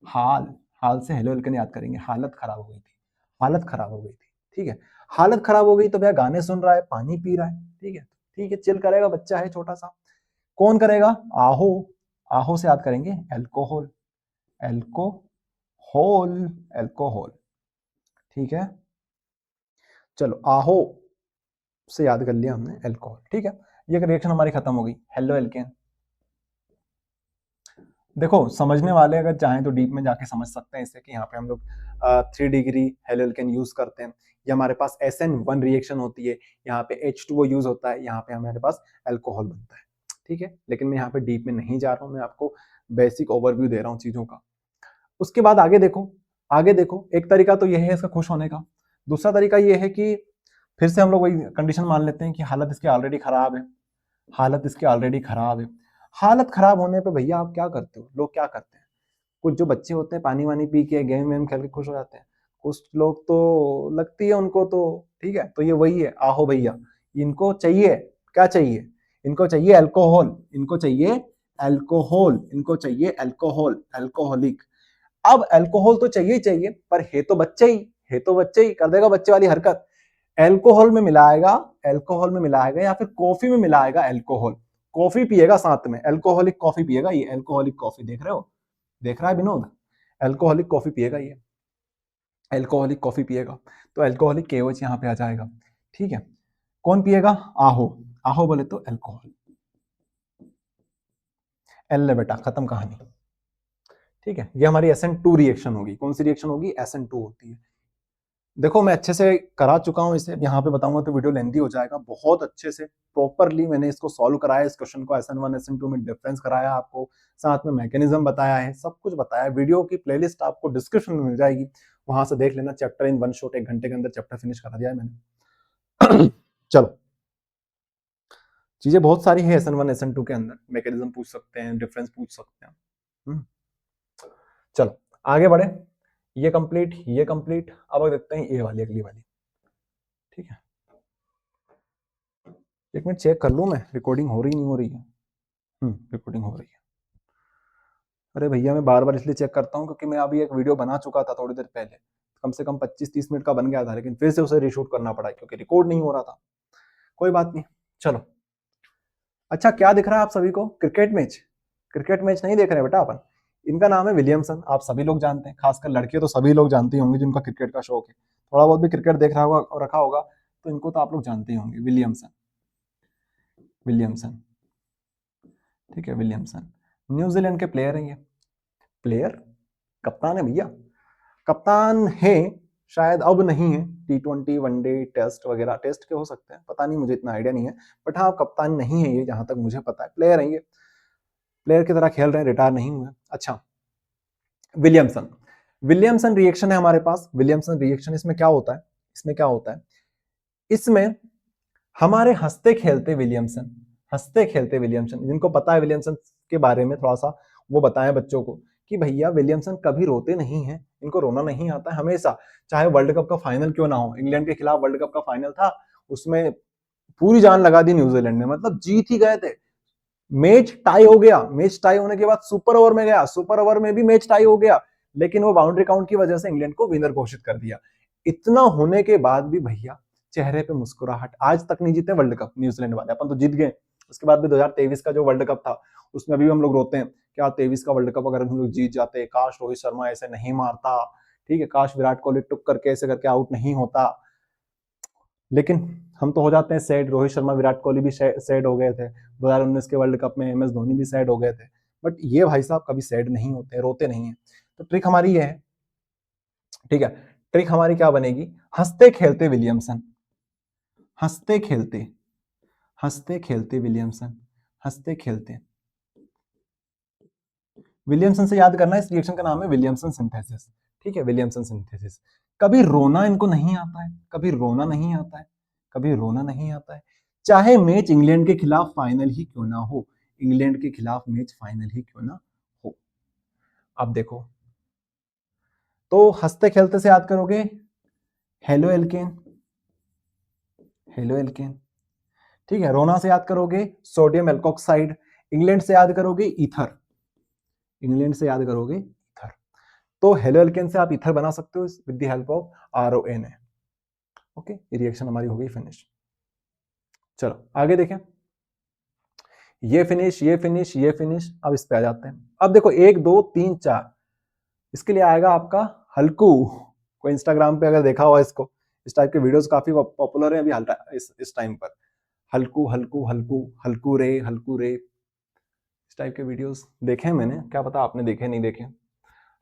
हाल, हाल से हेलो वेलकम याद करेंगे। हालत खराब हो गई थी, हालत खराब हो गई थी। ठीक है, हालत खराब हो गई तो भैया गाने सुन रहा है, पानी पी रहा है। ठीक है, ठीक है, चिल करेगा, बच्चा है छोटा सा। कौन करेगा? आहो, आहो से याद करेंगे अल्कोहल, अल्कोहल, अल्कोहल। ठीक है, चलो आहो से याद कर लिया हमने अल्कोहल। ठीक है, ये रिएक्शन हमारी खत्म हो गई। Halo alkane. देखो समझने वाले अगर चाहें तो डीप में जाके समझ सकते हैं इसे, कि यहाँ पे हम लोग 3 डिग्री हेलो एल्केन यूज करते हैं। ये हमारे पास SN1 रिएक्शन होती है, यहाँ पे H2O यूज होता है, यहाँ पे हमारे पास अल्कोहल बनता है। ठीक है, लेकिन मैं यहाँ पे डीप में नहीं जा रहा हूँ, मैं आपको बेसिक ओवरव्यू दे रहा हूँ चीजों का। उसके बाद आगे देखो, आगे देखो। एक तरीका तो यह है इसका खुश होने का, दूसरा तरीका यह है कि फिर से हम लोग वही कंडीशन मान लेते हैं कि हालत इसकी ऑलरेडी खराब है, हालत इसकी ऑलरेडी खराब है। हालत खराब होने पे भैया आप क्या करते हो? लोग क्या करते हैं, कुछ जो बच्चे होते हैं पानी वानी पी के गेम वेम खेल के खुश हो जाते हैं, कुछ लोग तो लगती है उनको तो। ठीक है, तो ये वही है आहो भैया, इनको चाहिए, क्या चाहिए? इनको चाहिए अल्कोहल, इनको चाहिए अल्कोहल, इनको अल्कोहल, अल्कोहलिक। अब अल्कोहल तो चाहिए ही चाहिए, पर है तो बच्चे ही, है तो बच्चे ही, कर देगा बच्चे वाली हरकत। अल्कोहल में मिलाएगा, अल्कोहल में मिलाएगा या फिर कॉफी में मिलाएगा अल्कोहल, कॉफी पिएगा साथ में, अल्कोहलिक कॉफी पिएगा। ये अल्कोहलिक कॉफी देख रहे हो, देख रहा है विनोद? अल्कोहलिक कॉफी पिएगा ये, अल्कोहलिक कॉफी पिएगा, तो अल्कोहलिक केओएच यहाँ पे आ जाएगा। ठीक है, कौन पिएगा? आहो, आहो बोले तो अल्कोहल। एल बेटा, खत्म कहानी। ठीक है, ये हमारी SN2 रिएक्शन होगी। कौन सी रिएक्शन होगी? SN2 होती है। देखो मैं अच्छे से करा चुका हूं इसे, यहाँ पे बताऊंगा तो वीडियो लेंथी हो जाएगा। बहुत अच्छे से प्रॉपरली मैंने इसको सॉल्व कराया, इस क्वेश्चन को SN1 SN2 में डिफरेंस कराया आपको, साथ में मैकेनिज्म बताया है, सब कुछ बताया। वीडियो की प्लेलिस्ट आपको डिस्क्रिप्शन में मिल जाएगी, वहां से देख लेना। चैप्टर इन वन शॉट, 1 घंटे के अंदर चैप्टर फिनिश करा दिया है मैंने। चलो, चीजें बहुत सारी है SN1 SN2 के अंदर, मैकेनिज्म पूछ सकते हैं, डिफरेंस पूछ सकते हैं। चलो आगे बढ़े, ये कंप्लीट, ये कंप्लीट। अब देखते हैं ये वाली, अगली वाली। ठीक है, एक मिनट चेक कर लूं मैं, रिकॉर्डिंग हो रही नहीं हो रही है। रिकॉर्डिंग हो रही है। अरे भैया मैं बार बार इसलिए चेक करता हूँ क्योंकि मैं अभी एक वीडियो बना चुका था थोड़ी देर पहले, कम से कम 25-30 मिनट का बन गया था, लेकिन फिर से उसे रीशूट करना पड़ा क्योंकि रिकॉर्ड नहीं हो रहा था। कोई बात नहीं, चलो। अच्छा क्या दिख रहा है आप सभी को? क्रिकेट मैच, क्रिकेट मैच नहीं देख रहे बेटा अपन। इनका नाम है विलियमसन, आप सभी लोग जानते हैं, खासकर लड़के तो सभी लोग जानते होंगे जिनका क्रिकेट का शौक है, थोड़ा बहुत भी क्रिकेट देख रहा होगा और रखा होगा, तो इनको तो आप लोग जानते ही होंगे। Williamson, Williamson. ठीक है, विलियमसन न्यूजीलैंड के प्लेयर हैं ये। प्लेयर, कप्तान है भैया, कप्तान है। शायद अब नहीं है, T20 वनडे टेस्ट वगैरह, टेस्ट के हो सकते हैं, पता नहीं, मुझे इतना आइडिया नहीं है, बट हाँ कप्तान नहीं है ये, जहां तक मुझे पता है। प्लेयर है ये, प्लेयर की तरह खेल रहे हैं, रिटायर नहीं हुए। अच्छा, विलियमसन, विलियमसन रिएक्शन है हमारे पास। विलियमसन रिएक्शन, इसमें क्या होता है? इसमें क्या होता है? इसमें हमारे हंसते खेलते विलियमसन, हंसते खेलते विलियमसन, जिनको पता है विलियमसन के बारे में थोड़ा सा, वो बताएं बच्चों को कि भैया विलियमसन कभी रोते नहीं है, इनको रोना नहीं आता है हमेशा। चाहे वर्ल्ड कप का फाइनल क्यों ना हो, इंग्लैंड के खिलाफ वर्ल्ड कप का फाइनल था, उसमें पूरी जान लगा दी न्यूजीलैंड ने, मतलब जीत ही गए थे, मैच टाई हो गया, मैच टाई होने के बाद सुपर ओवर में गया, सुपर ओवर में भी मैच टाई हो गया, लेकिन वो बाउंड्री काउंट की वजह से इंग्लैंड को विनर घोषित कर दिया। इतना होने के बाद भी भैया चेहरे पे मुस्कुराहट, आज तक नहीं जीते वर्ल्ड कप न्यूजीलैंड वाले, अपन तो जीत गए। उसके बाद भी 2023 का जो वर्ल्ड कप था उसमें भी हम लोग रोते हैं, क्या 23 का वर्ल्ड कप अगर हम लोग जीत जाते, काश रोहित शर्मा ऐसे नहीं मारता, ठीक है, काश विराट कोहली टुक करके ऐसे करके आउट नहीं होता। लेकिन हम तो हो जाते हैं सैड, रोहित शर्मा विराट कोहली भी सैड हो गए थे, 2019 के वर्ल्ड कप में एम एस धोनी भी सैड हो गए थे, बट ये भाई साहब कभी सैड नहीं होते, रोते नहीं है। तो ट्रिक हमारी ये है, ठीक है, ट्रिक हमारी क्या बनेगी, हंसते खेलते विलियमसन, हंसते खेलते, हंसते खेलते विलियमसन, हंसते खेलते विलियमसन से याद करना, इस रिएक्शन का नाम है विलियमसन सिंथेसिस, ठीक है, विलियमसन सिंथेसिस। कभी रोना इनको नहीं आता है, कभी रोना नहीं आता है, कभी रोना नहीं आता है, चाहे मैच इंग्लैंड के खिलाफ फाइनल ही क्यों ना हो, इंग्लैंड के खिलाफ मैच फाइनल ही क्यों ना हो। अब देखो, तो हंसते खेलते से याद करोगे हेलो एल्केन, हेलो एल्केन, ठीक है, रोना से याद करोगे सोडियम एल्कोक्साइड, इंग्लैंड से याद करोगे ईथर, इंग्लैंड से याद करोगे ईथर। तो हेलो एल्केन से आप ईथर बना सकते हो with the help of RONA। Okay, ये रिएक्शन हमारी हो गई फिनिश। चलो आगे देखें, ये फिनिश, ये फिनिश, ये फिनिश। अब इस पे आ जाते हैं। अब देखो 1 2 3 4, इसके लिए आएगा आपका हल्कू। कोई इंस्टाग्राम पे अगर देखा हुआ इसको, इस टाइप के वीडियोस काफी पॉपुलर है अभी इस टाइम पर, हल्कू हल्कू हल्कू हल्कू रे, हल्कू रे, इस टाइप के वीडियोस देखे हैं मैंने, क्या पता आपने देखे नहीं देखे।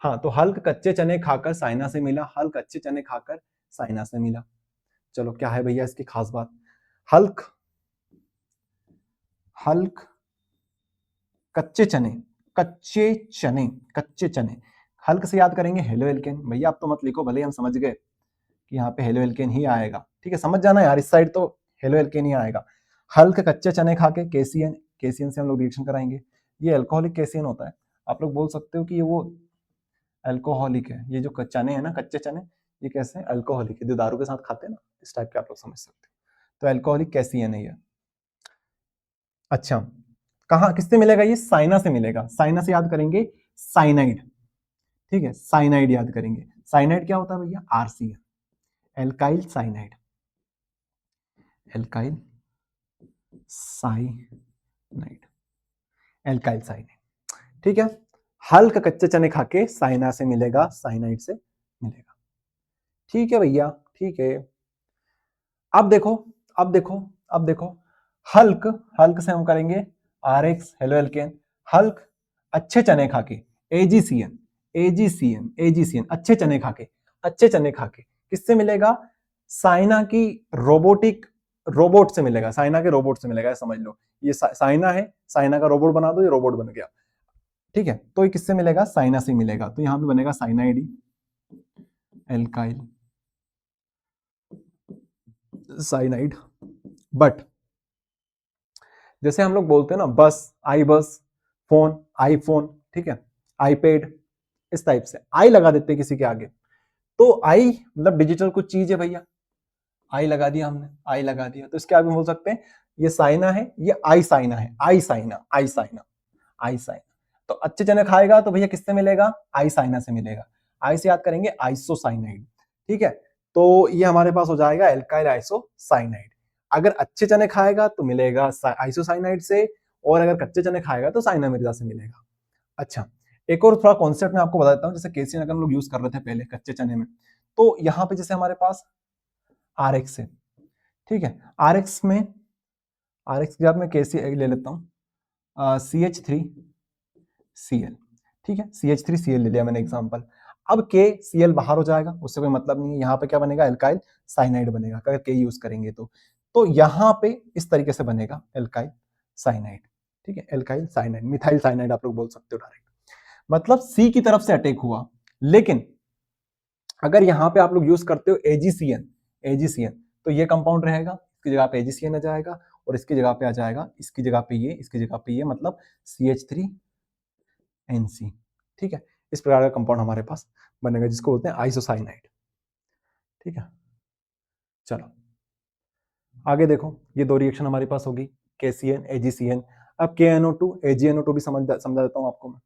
हाँ, तो हल्क कच्चे चने खाकर साइना से मिला, हल्क कच्चे चने खाकर साइना से मिला। चलो क्या है भैया इसकी खास बात, हल्क, हल्क कच्चे चने, कच्चे चने, कच्चे चने, हल्क से याद करेंगे हेलो एल्केन। भैया आप तो मत लिखो, भले हम समझ गए कि यहाँ पे हेलो एल्केन ही आएगा, ठीक है, समझ जाना यार, इस साइड तो हेलो एल्केन ही आएगा। हल्क कच्चे चने खा के केसीएन, केसीएन से हम लोग रिएक्शन कराएंगे, ये अल्कोहलिक केसीएन होता है। आप लोग बोल सकते हो कि ये वो अल्कोहलिक है, ये जो चने है ना, कच्चे चने, ये कैसे हैं, अल्कोहलिक है, जो दारू के साथ खाते हैं ना, इस टाइप के आप लोग समझ सकते हो। तो अल्कोहलिक कैसीएन है ये। अच्छा, कहाँ किससे मिलेगा, ये साइना से मिलेगा, साइना से याद करेंगे साइनाइड, ठीक है, साइनाइड याद करेंगे। साइनाइड क्या होता है भैया, RCN, alkyl cyanide, alkyl cyanide, alkyl cyanide, ठीक है। हल्क कच्चे चने खा के साइना से मिलेगा, साइनाइड से मिलेगा, ठीक है भैया, ठीक है। अब देखो, अब देखो, अब देखो, हल्क, हल्क से हम करेंगे RX, हेलो एल्केन, हल्क अच्छे चने खा के AgCN, AgCN, AgCN, अच्छे चने खा के, अच्छे चने खा के किससे मिलेगा, साइना की रोबोटिक, रोबोट से मिलेगा, साइना के रोबोट से मिलेगा, समझ लो, ये साइना है, साइना का रोबोट बना दो, ये रोबोट बन गया, ठीक है। तो ये किससे मिलेगा, साइना से मिलेगा, तो यहां पे बनेगा साइनाइड, एल्काइल साइनाइड। बट जैसे हम लोग बोलते हैं ना बस, आई बस, फोन, आईफोन, ठीक है, आईपैड, इस टाइप से आई लगा देते हैं किसी के आगे, तो आई मतलब डिजिटल कुछ चीज है भैया, आई लगा दिया हमने, आई लगा दिया, तो इसके आगे बोल सकते हैं ये साइना है, ये आई साइना है, आई साइना, आई साइना, आई साइना। तो अच्छे चने खाएगा तो भैया किससे मिलेगा, आई साइना से मिलेगा, आई से याद करेंगे आइसोसाइनाइड, ठीक है। तो ये हमारे पास हो जाएगा एल्काइल आइसोसाइनाइड। अगर अच्छे चने खाएगा तो मिलेगा आइसोसाइनाइड से, और अगर कच्चे चने खाएगा तो साइना मिर्जा से मिलेगा। अच्छा, एक और थोड़ा कॉन्सेप्ट मैं आपको बता देता हूँ, जैसे केसीएन अगर हम लोग यूज कर रहे थे पहले कच्चे चने में, तो यहाँ पे जैसे हमारे पास RX है, ठीक है, RX में, RX की जगह मैं KC ले लेता हूँ, CH3Cl, ठीक है, CH3Cl ले लिया मैंने एग्जांपल। अब KCl बाहर हो जाएगा, उससे कोई मतलब नहीं है, यहाँ पे क्या बनेगा, एल्काइल साइनाइड बनेगा अगर K यूज करेंगे तो यहाँ पे इस तरीके से बनेगा एल्काइल साइनाइड, ठीक है, एल्काइल साइनाइड, मिथाइल साइनाइड आप लोग बोल सकते हो डायरेक्ट, मतलब C की तरफ से अटैक हुआ। लेकिन अगर यहाँ पे आप लोग यूज करते हो AgCN, AgCN, तो ये कंपाउंड रहेगा, इसकी जगह पे AgCN आ जाएगा, और इसकी जगह पे आ जाएगा, इसकी जगह पे ये, इसकी जगह पे ये, मतलब CH3NC, ठीक है। इस प्रकार का कंपाउंड हमारे पास बनेगा जिसको बोलते हैं आइसोसाइनाइड, ठीक है। चलो आगे देखो, ये दो रिएक्शन हमारे पास होगी, KCN, AgCN। अब KNO2 AgNO2 भी समझा देता हूं आपको मैं।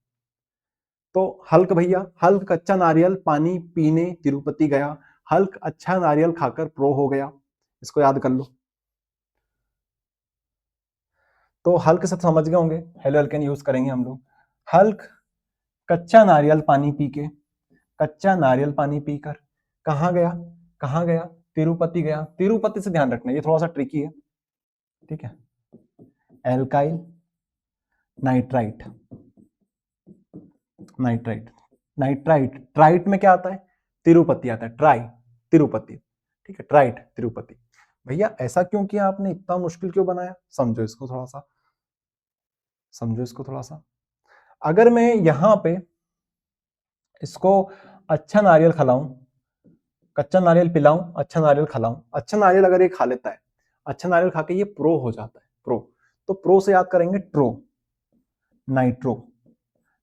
तो हल्क भैया, हल्क कच्चा नारियल पानी पीने तिरुपति गया, हल्क अच्छा नारियल खाकर प्रो हो गया। इसको याद कर लो। तो हल्क से समझ गए होंगे, हेलो एल्केन यूज करेंगे हम लोग। हल्क कच्चा नारियल पानी पी के, कच्चा नारियल पानी पीकर कहाँ गया, कहाँ गया, तिरुपति गया। तिरुपति से ध्यान रखना, ये थोड़ा सा ट्रिकी है, ठीक है। एल्काइल नाइट्राइट, नाइट्राइट, नाइट्राइट, ट्राइट में क्या आता है, तिरुपति आता है, ट्राई तिरुपति, ठीक है, ट्राइट तिरुपति। भैया ऐसा क्यों किया आपने, इतना मुश्किल क्यों बनाया, समझो इसको थोड़ा सा, समझो इसको थोड़ा सा। अगर मैं यहां पे इसको अच्छा नारियल खिलाऊं, कच्चा नारियल पिलाऊं, अच्छा नारियल खिलाऊं, अच्छा नारियल अगर ये खा लेता है, अच्छा नारियल खा के ये प्रो हो जाता है, प्रो, तो प्रो से याद करेंगे ट्रो, नाइट्रो,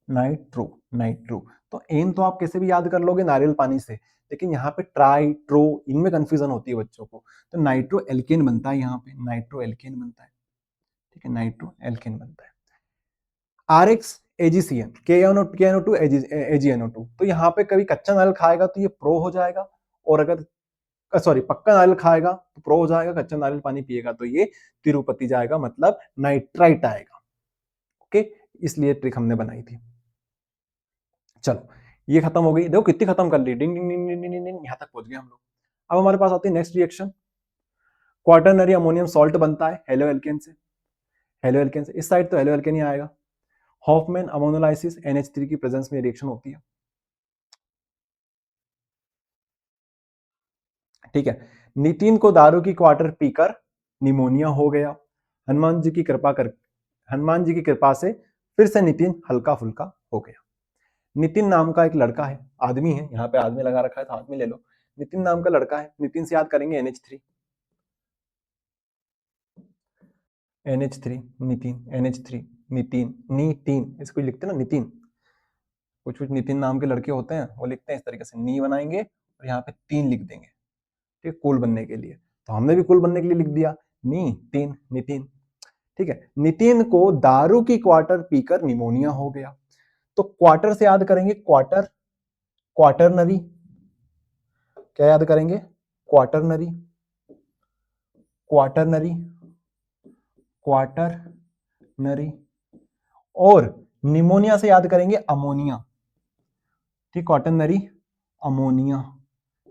नाइट्रो, नाइट्रो। तो एन तो आप कैसे भी याद कर लोगे नारियल पानी से, लेकिन यहाँ पे ट्राई ट्रो इनमें कंफ्यूजन होती है बच्चों को। तो नाइट्रो एल्केन बनता है, यहाँ पे नाइट्रो एल्केन बनता है, ठीक है, नाइट्रो एल्केन बनता है। RX AgCN, KNO2 AgNO2। तो यहाँ पे कभी कच्चा नारियल खाएगा तो ये प्रो हो जाएगा, और अगर सॉरी पक्का नारियल खाएगा तो प्रो हो जाएगा, कच्चा नारियल पानी पिएगा तो ये तिरुपति जाएगा, मतलब नाइट्राइट आएगा। ओके, इसलिए ट्रिक हमने बनाई थी। चलो ये खत्म हो गई, देखो कितनी खत्म कर ली, डिंग डिंग डिंग डिंग डिंग डिंग, यहां तक पहुंच गए हम लोग। अब हमारे पास आती है next reaction, quaternary ammonium salt बनता है हेलो एल्केन से, हेलो एल्केन से, इस साइड तो हेलो एल्केन ही आएगा। हॉफमैन अमोनोलाइसिस NH3 की प्रेजेंस में रिएक्शन होती है, ठीक है। नितिन को दारू की क्वार्टर पीकर निमोनिया हो गया, हनुमान जी की कृपा कर, हनुमान जी की कृपा से फिर से नितिन हल्का फुल्का हो गया। नितिन नाम का एक लड़का है, आदमी है, यहाँ पे आदमी लगा रखा है तो आदमी ले लो। नितिन नाम का लड़का है, नितिन से याद करेंगे NH3, NH3, Nitin, NH3, Nitin, Nitin, इसको लिखते हैं ना नितिन, कुछ कुछ नितिन नाम के लड़के होते हैं वो लिखते हैं इस तरीके से, नी बनाएंगे और यहाँ पे तीन लिख देंगे, ठीक है, कूल बनने के लिए। तो हमने भी कूल बनने के लिए लिख दिया नी तीन, नितिन, ठीक है। नितिन को दारू की क्वार्टर पीकर निमोनिया हो गया। तो क्वार्टर से याद करेंगे क्वार्टर, क्वार्टरनरी, क्या याद करेंगे, क्वार्टरनरी, क्वार्टरनरी, क्वार्टरनरी, और निमोनिया से याद करेंगे अमोनिया, ठीक, क्वार्टरनरी अमोनिया,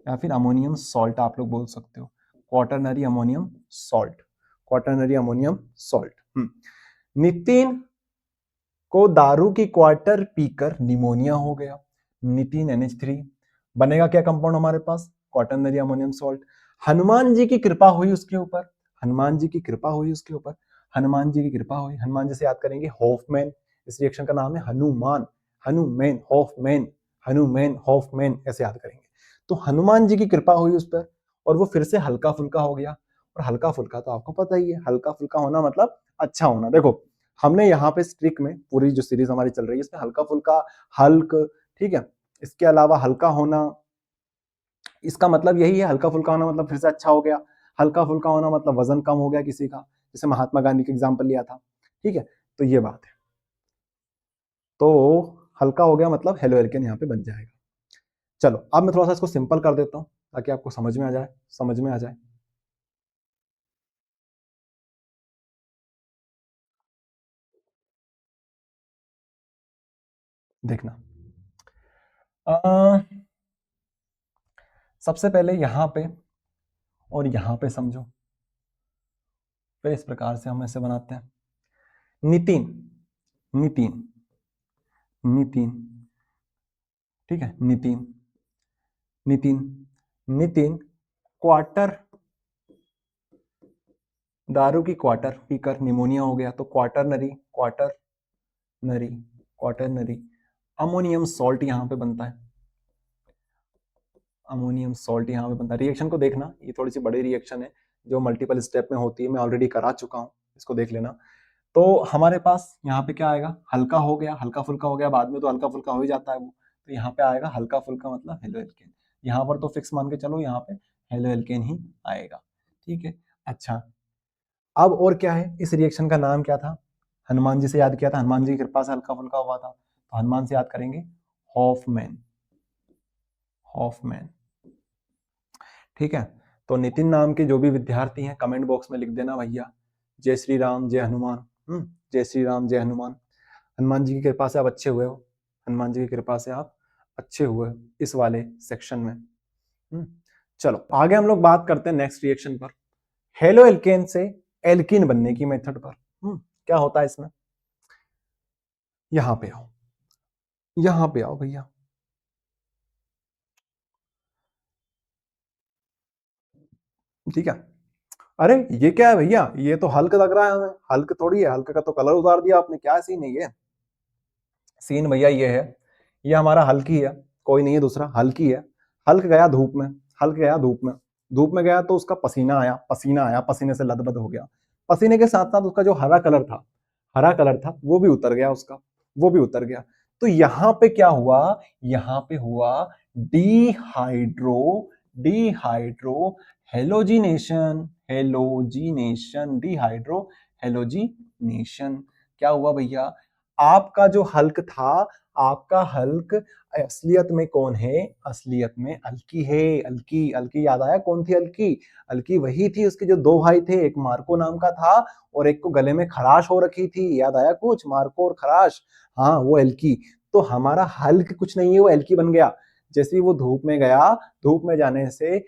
या फिर अमोनियम सॉल्ट आप लोग बोल सकते हो, quaternary ammonium salt, quaternary ammonium salt. Nitin को दारू की क्वार्टर पीकर निमोनिया हो गया, नितिन NH3 बनेगा क्या कंपाउंड हमारे पास, quaternary ammonium salt. Hanuman ji की कृपा हुई उसके ऊपर, हनुमान जी की कृपा हुई उसके ऊपर, हनुमान जी की कृपा हुई, हनुमान जी से याद करेंगे हॉफमैन, इस रिएक्शन का नाम है हनुमान, हनुमैन हॉफमैन, हनुमैन हॉफमैन, ऐसे याद करेंगे। तो हनुमान जी की कृपा हुई उस पर और वो फिर से हल्का फुल्का हो गया, और हल्का फुल्का तो आपको पता ही है, हल्का फुल्का होना मतलब अच्छा होना। देखो हमने यहाँ पे स्ट्रिक में पूरी जो सीरीज हमारी चल रही है इसमें हल्का फुल्का, हल्क, ठीक है, इसके अलावा हल्का होना, इसका मतलब यही है, हल्का फुल्का होना मतलब फिर से अच्छा हो गया, हल्का फुल्का होना मतलब वजन कम हो गया किसी का, जैसे महात्मा गांधी का एग्जाम्पल लिया था, ठीक है। तो ये बात है, तो हल्का हो गया मतलब हेलो एल्केन यहाँ पे बन जाएगा। चलो अब मैं थोड़ा सा इसको सिंपल कर देता हूँ ताकि आपको समझ में आ जाए, समझ में आ जाए। देखना, सबसे पहले यहाँ पे और यहाँ पे समझो, फिर इस प्रकार से हम ऐसे बनाते हैं, नितिन, नितिन, नितिन, ठीक है, नितिन, नितिन, नितिन क्वार्टर, दारू की क्वार्टर पीकर निमोनिया हो गया, तो quaternary, quaternary, quaternary ammonium salt यहां पे बनता है, अमोनियम सॉल्ट यहां पे बनता है। रिएक्शन को देखना, ये थोड़ी सी बड़ी रिएक्शन है जो मल्टीपल स्टेप में होती है, मैं ऑलरेडी करा चुका हूं, इसको देख लेना। तो हमारे पास यहाँ पे क्या आएगा, हल्का हो गया, हल्का फुल्का हो गया, बाद में तो हल्का फुल्का हो ही जाता है वो, तो यहाँ पे आएगा हल्का फुल्का मतलब हेलो एल्केन, यहाँ पर तो फिक्स मान के चलो यहाँ पे हेलो एल्केन ही आएगा, ठीक है। अच्छा अब और क्या है, इस रिएक्शन का नाम क्या था, हनुमान जी से याद किया था, हनुमान जी की कृपा से हल्का फुल्का हुआ था, तो हनुमान से याद करेंगे हॉफमैन, हॉफमैन। ठीक है, तो नितिन नाम के जो भी विद्यार्थी हैं कमेंट बॉक्स में लिख देना भैया, जय श्री राम जय हनुमान। जय श्री राम जय हनुमान। हनुमान जी की कृपा से आप अच्छे हुए हो, हनुमान जी की कृपा से आप अच्छे हुए इस वाले सेक्शन में। चलो आगे हम लोग बात करते हैं नेक्स्ट रिएक्शन पर, हेलो एल्केन से एल्किन बनने की मेथड पर। क्या होता है इसमें, यहां पे आओ, यहां पे आओ भैया। ठीक है, अरे ये क्या है भैया, ये तो हल्क लग रहा है हमें, हल्क थोड़ी है, हल्क का तो कलर उतार दिया आपने, क्या सीन है ये। सीन भैया ये है, ये हमारा हल्की है, कोई नहीं है दूसरा, हल्की है। हल्क गया धूप में, हल्क गया धूप में, धूप में गया तो उसका पसीना आया, पसीना आया, पसीने से लदबद हो गया, पसीने के साथ साथ उसका जो हरा कलर था, हरा कलर था वो भी उतर गया उसका, वो भी उतर गया। तो यहां पे क्या हुआ, यहां पे हुआ dehydro, dehydro halogenation, halogenation, dehydro halogenation. क्या हुआ भैया, आपका जो हल्क था, आपका हल्क असलियत में कौन है, असलियत में अलकी है, अलकी, अलकी याद आया कौन थी अलकी, अलकी वही थी, उसके जो दो भाई थे, एक मार्को नाम का था और एक को गले में खराश हो रखी थी, याद आया कुछ, मार्को और खराश, हाँ वो एल्की। तो हमारा हल्क कुछ नहीं है, वो एल्की बन गया। जैसे ही वो धूप में गया, धूप में जाने से,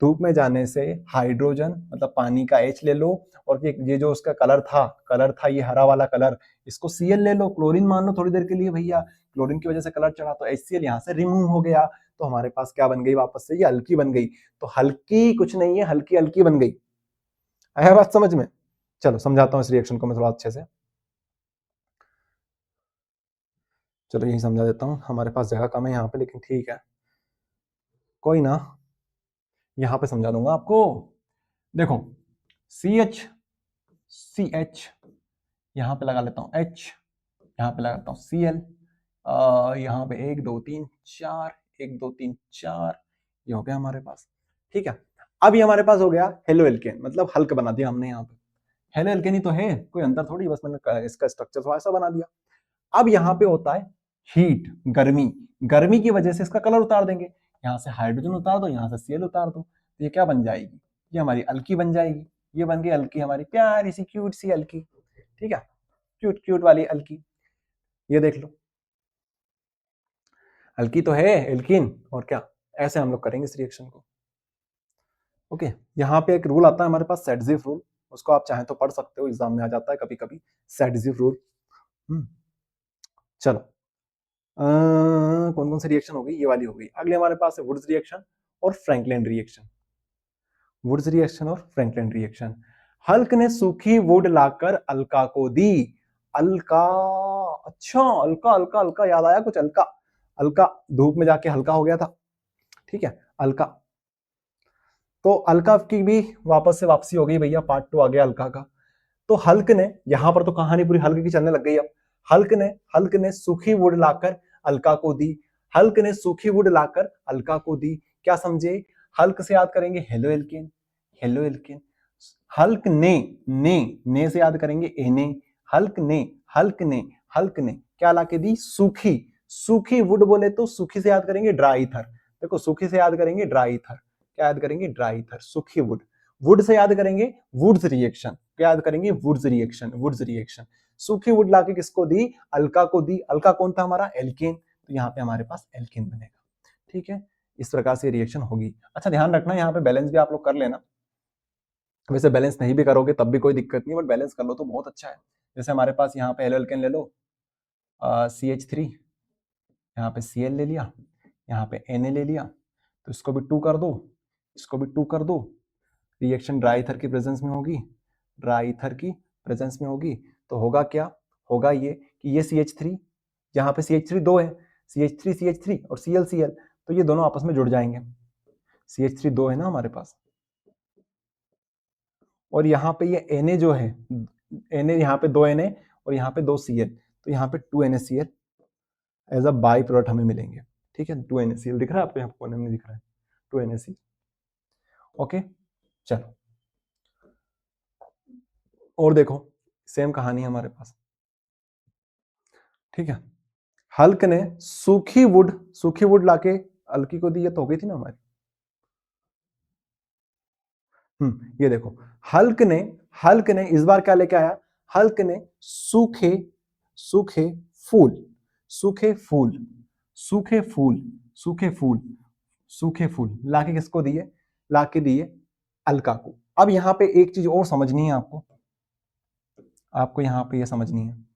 धूप में जाने से हाइड्रोजन मतलब पानी का H ले लो, और ये जो उसका कलर था, कलर था ये हरा वाला कलर, इसको Cl ले लो, क्लोरीन मान लो थोड़ी देर के लिए भैया, क्लोरीन की वजह से कलर चढ़ा तो HCl यहाँ से रिमूव हो गया, तो हमारे पास क्या बन गई वापस से, ये हल्की बन गई। तो हल्की कुछ नहीं है, हल्की हल्की बन गई। आया बात समझ में, चलो समझाता हूँ इस रिएक्शन को मैं थोड़ा अच्छे से, चलो यही समझा देता हूँ, हमारे पास जगह कम है यहाँ पे लेकिन ठीक है, कोई ना, यहाँ पे समझा दूंगा आपको। देखो CH, CH, यहाँ पे लगा लेता हूँ H, यहाँ पे लगाता हूँ Cl, यहाँ पे 1 2 3 4, 1 2 3 4, ये हो गया हमारे पास। ठीक है, अब ये हमारे पास हो गया हेलो एल्केन, मतलब हल्क बना दिया हमने यहाँ पे, हेलो एल्केन ही तो है, कोई अंतर थोड़ी, बस मैंने इसका स्ट्रक्चर थोड़ा सा बना दिया। अब यहाँ पे होता है हीट, गर्मी, गर्मी की वजह से इसका कलर उतार देंगे, यहाँ से हाइड्रोजन उतार दो, यहाँ से Cl उतार दो, तो ये क्या बन जाएगी, ये हमारी अल्की बन जाएगी, ये बन गई अल्की, हमारी प्यारी सी क्यूट सी अल्की। ठीक है, क्यूट क्यूट वाली अल्की, ये देख लो, हल्की तो है एल्किन, और क्या, ऐसे हम लोग करेंगे इस रिएक्शन को। ओके, यहाँ पे एक रूल आता है हमारे पास, सेडजिफ रूल, उसको आप चाहें तो पढ़ सकते हो, एग्जाम में आ जाता है कभी कभी, सेडजिफ रूल। चलो कौन कौन सी रिएक्शन हो गई, ये वाली हो गई। अगले हमारे पास है वुड्स रिएक्शन और फ्रैंकलिन रिएक्शन, वुड्स रिएक्शन और फ्रैंकलिन रिएक्शन। हल्क ने सूखी वुड लाकर अल्का को दी, अल्का, अच्छा अल्का, अल्का, अल्का याद आया कुछ, अल्का, अल्का धूप में जाके हल्का हो गया था। ठीक है, अल्का, तो अल्का की भी वापस से वापसी हो गई भैया, पार्ट 2 आ गया अल्का का। तो हल्क ने, यहां पर तो कहानी पूरी हल्क की चलने लग गई अब, हल्क ने सूखी वुड लाकर अल्का को दी, हल्क ने सूखी वुड लाकर अल्का को दी। क्या समझे, हल्क से याद करेंगे halo alkane, halo alkane, Hulk ने से याद करेंगे एने, हल्क ने, हल्क ने, हल्क ने क्या लाके दी, सूखी, सूखी वुड बोले तो सूखी से याद करेंगे ड्राई ईथर, देखो सूखी से याद करेंगे ड्राई ईथर, क्या याद करेंगे ड्राई ईथर, सूखी वुड, वुड से याद करेंगे वुड्स रिएक्शन, क्या याद करेंगे वुड्स रिएक्शन, वुड्स रिएक्शन, सूखी वुड लाके किसको दी, अल्का को दी, अल्का कौन था हमारा एल्केन, तो यहाँ पे हमारे पास एल्केन बनेगा। ठीक है, इस प्रकार से रिएक्शन होगी। अच्छा ध्यान रखना यहाँ पे बैलेंस भी आप लोग कर लेना, वैसे बैलेंस नहीं भी करोगे तब भी कोई दिक्कत नहीं, बट बैलेंस कर लो तो बहुत अच्छा है। जैसे हमारे पास यहाँ पे एलो एल्केन ले लो, CH3, यहाँ पे Cl ले लिया, यहाँ पे Na ले लिया, तो इसको भी 2 कर दो, इसको भी 2 कर दो, रिएक्शन ड्राई ईथर की प्रेजेंस में होगी, ड्राई ईथर की प्रेजेंस में होगी, तो होगा क्या, होगा ये कि ये CH3, यहाँ पे CH3 दो है, CH3 और Cl, तो ये दोनों आपस में जुड़ जाएंगे, CH3 दो है ना हमारे पास, और यहाँ पे ये Na जो है, Na यहाँ पे 2 Na और यहाँ पे 2 Cl, तो यहाँ पे 2 NaCl as a by product हमें मिलेंगे। ठीक है, 2 NaCl दिख रहा है आपको, यहाँ कोने में दिख रहा है 2 NaCl। ओके, चलो और देखो सेम कहानी है हमारे पास, ठीक है। हल्क ने सूखी वुड लाके अलकी को दी, ये तो हो गई थी ना हमारी। ये देखो, हल्क ने इस बार क्या लेके आया, हल्क ने सूखे सूखे फूल सूखे फूल सूखे फूल सूखे फूल सूखे फूल लाके किसको दिए, लाके दिए अलका को। अब यहां पे एक चीज और समझनी है आपको, यहां पे ये समझनी है।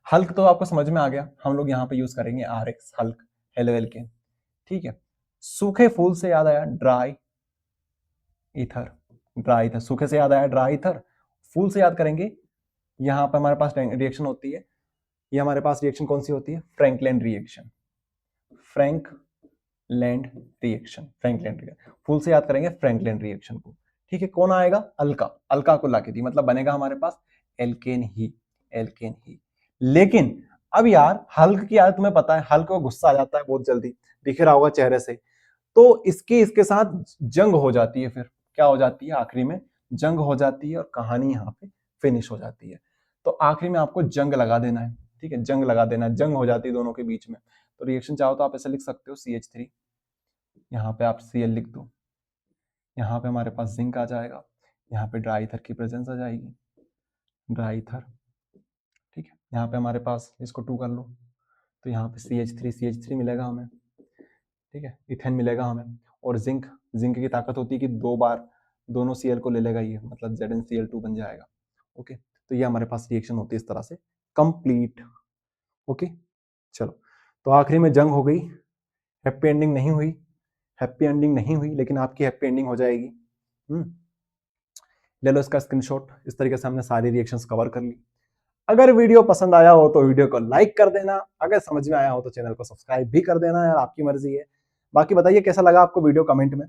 हल्क तो आपको समझ में आ गया, हम लोग यहां पे यूज करेंगे RX, हल्क, हेलो एल्केन। ठीक है। सूखे फूल से याद आया ड्राई ईथर, सूखे से याद आया ड्राई ईथर, फूल से याद करेंगे, यहां पर हमारे पास रिएक्शन होती है, ये हमारे पास रिएक्शन कौन सी होती है, फ्रैंकलैंड रिएक्शन, फ्रैंकलैंड रिएक्शन। फूल से याद करेंगे फ्रैंकलैंड रिएक्शन को। ठीक है, कौन आएगा, अल्का को लाके दी, मतलब बनेगा हमारे पास एल्केन ही। लेकिन अब यार हल्क की आदत तुम्हें पता है, हल्क को गुस्सा आ जाता है बहुत जल्दी, दिख रहा होगा चेहरे से, तो इसके साथ जंग हो जाती है, फिर क्या हो जाती है, आखिरी में जंग हो जाती है और कहानी यहाँ पे फिनिश हो जाती है। तो आखिरी में आपको जंग लगा देना है। ठीक है, जंग लगा देना है, जंग हो जाती है दोनों के बीच में। तो रिएक्शन चाहो तो आप ऐसे लिख सकते हो, CH3, यहाँ पे आप Cl लिख दो, यहाँ पे हमारे पास जिंक आ जाएगा, यहाँ पे ड्राई ईथर की प्रेजेंस आ जाएगी, ड्राई ईथर। ठीक है, यहाँ पे हमारे पास इसको 2 कर लो, तो यहाँ पे CH3 मिलेगा हमें। ठीक है, इथेन मिलेगा हमें। और जिंक की ताकत होती है कि 2 बार दोनों Cl को ले लेगा ये, मतलब ZnCl2 बन जाएगा। ओके, तो ये हमारे पास रिएक्शन होती है इस तरह से कंप्लीट। ओके, चलो, तो आखिरी में जंग हो गई, हैप्पी एंडिंग नहीं हुई, लेकिन आपकी हैप्पी एंडिंग हो जाएगी। ले लो इसका स्क्रीनशॉट। इस तरीके से हमने सारी रिएक्शंस कवर कर ली। अगर वीडियो पसंद आया हो तो वीडियो को लाइक कर देना, अगर समझ में आया हो तो चैनल को सब्सक्राइब भी कर देना यार, आपकी मर्जी है। बाकी बताइए कैसा लगा आपको वीडियो, कमेंट में।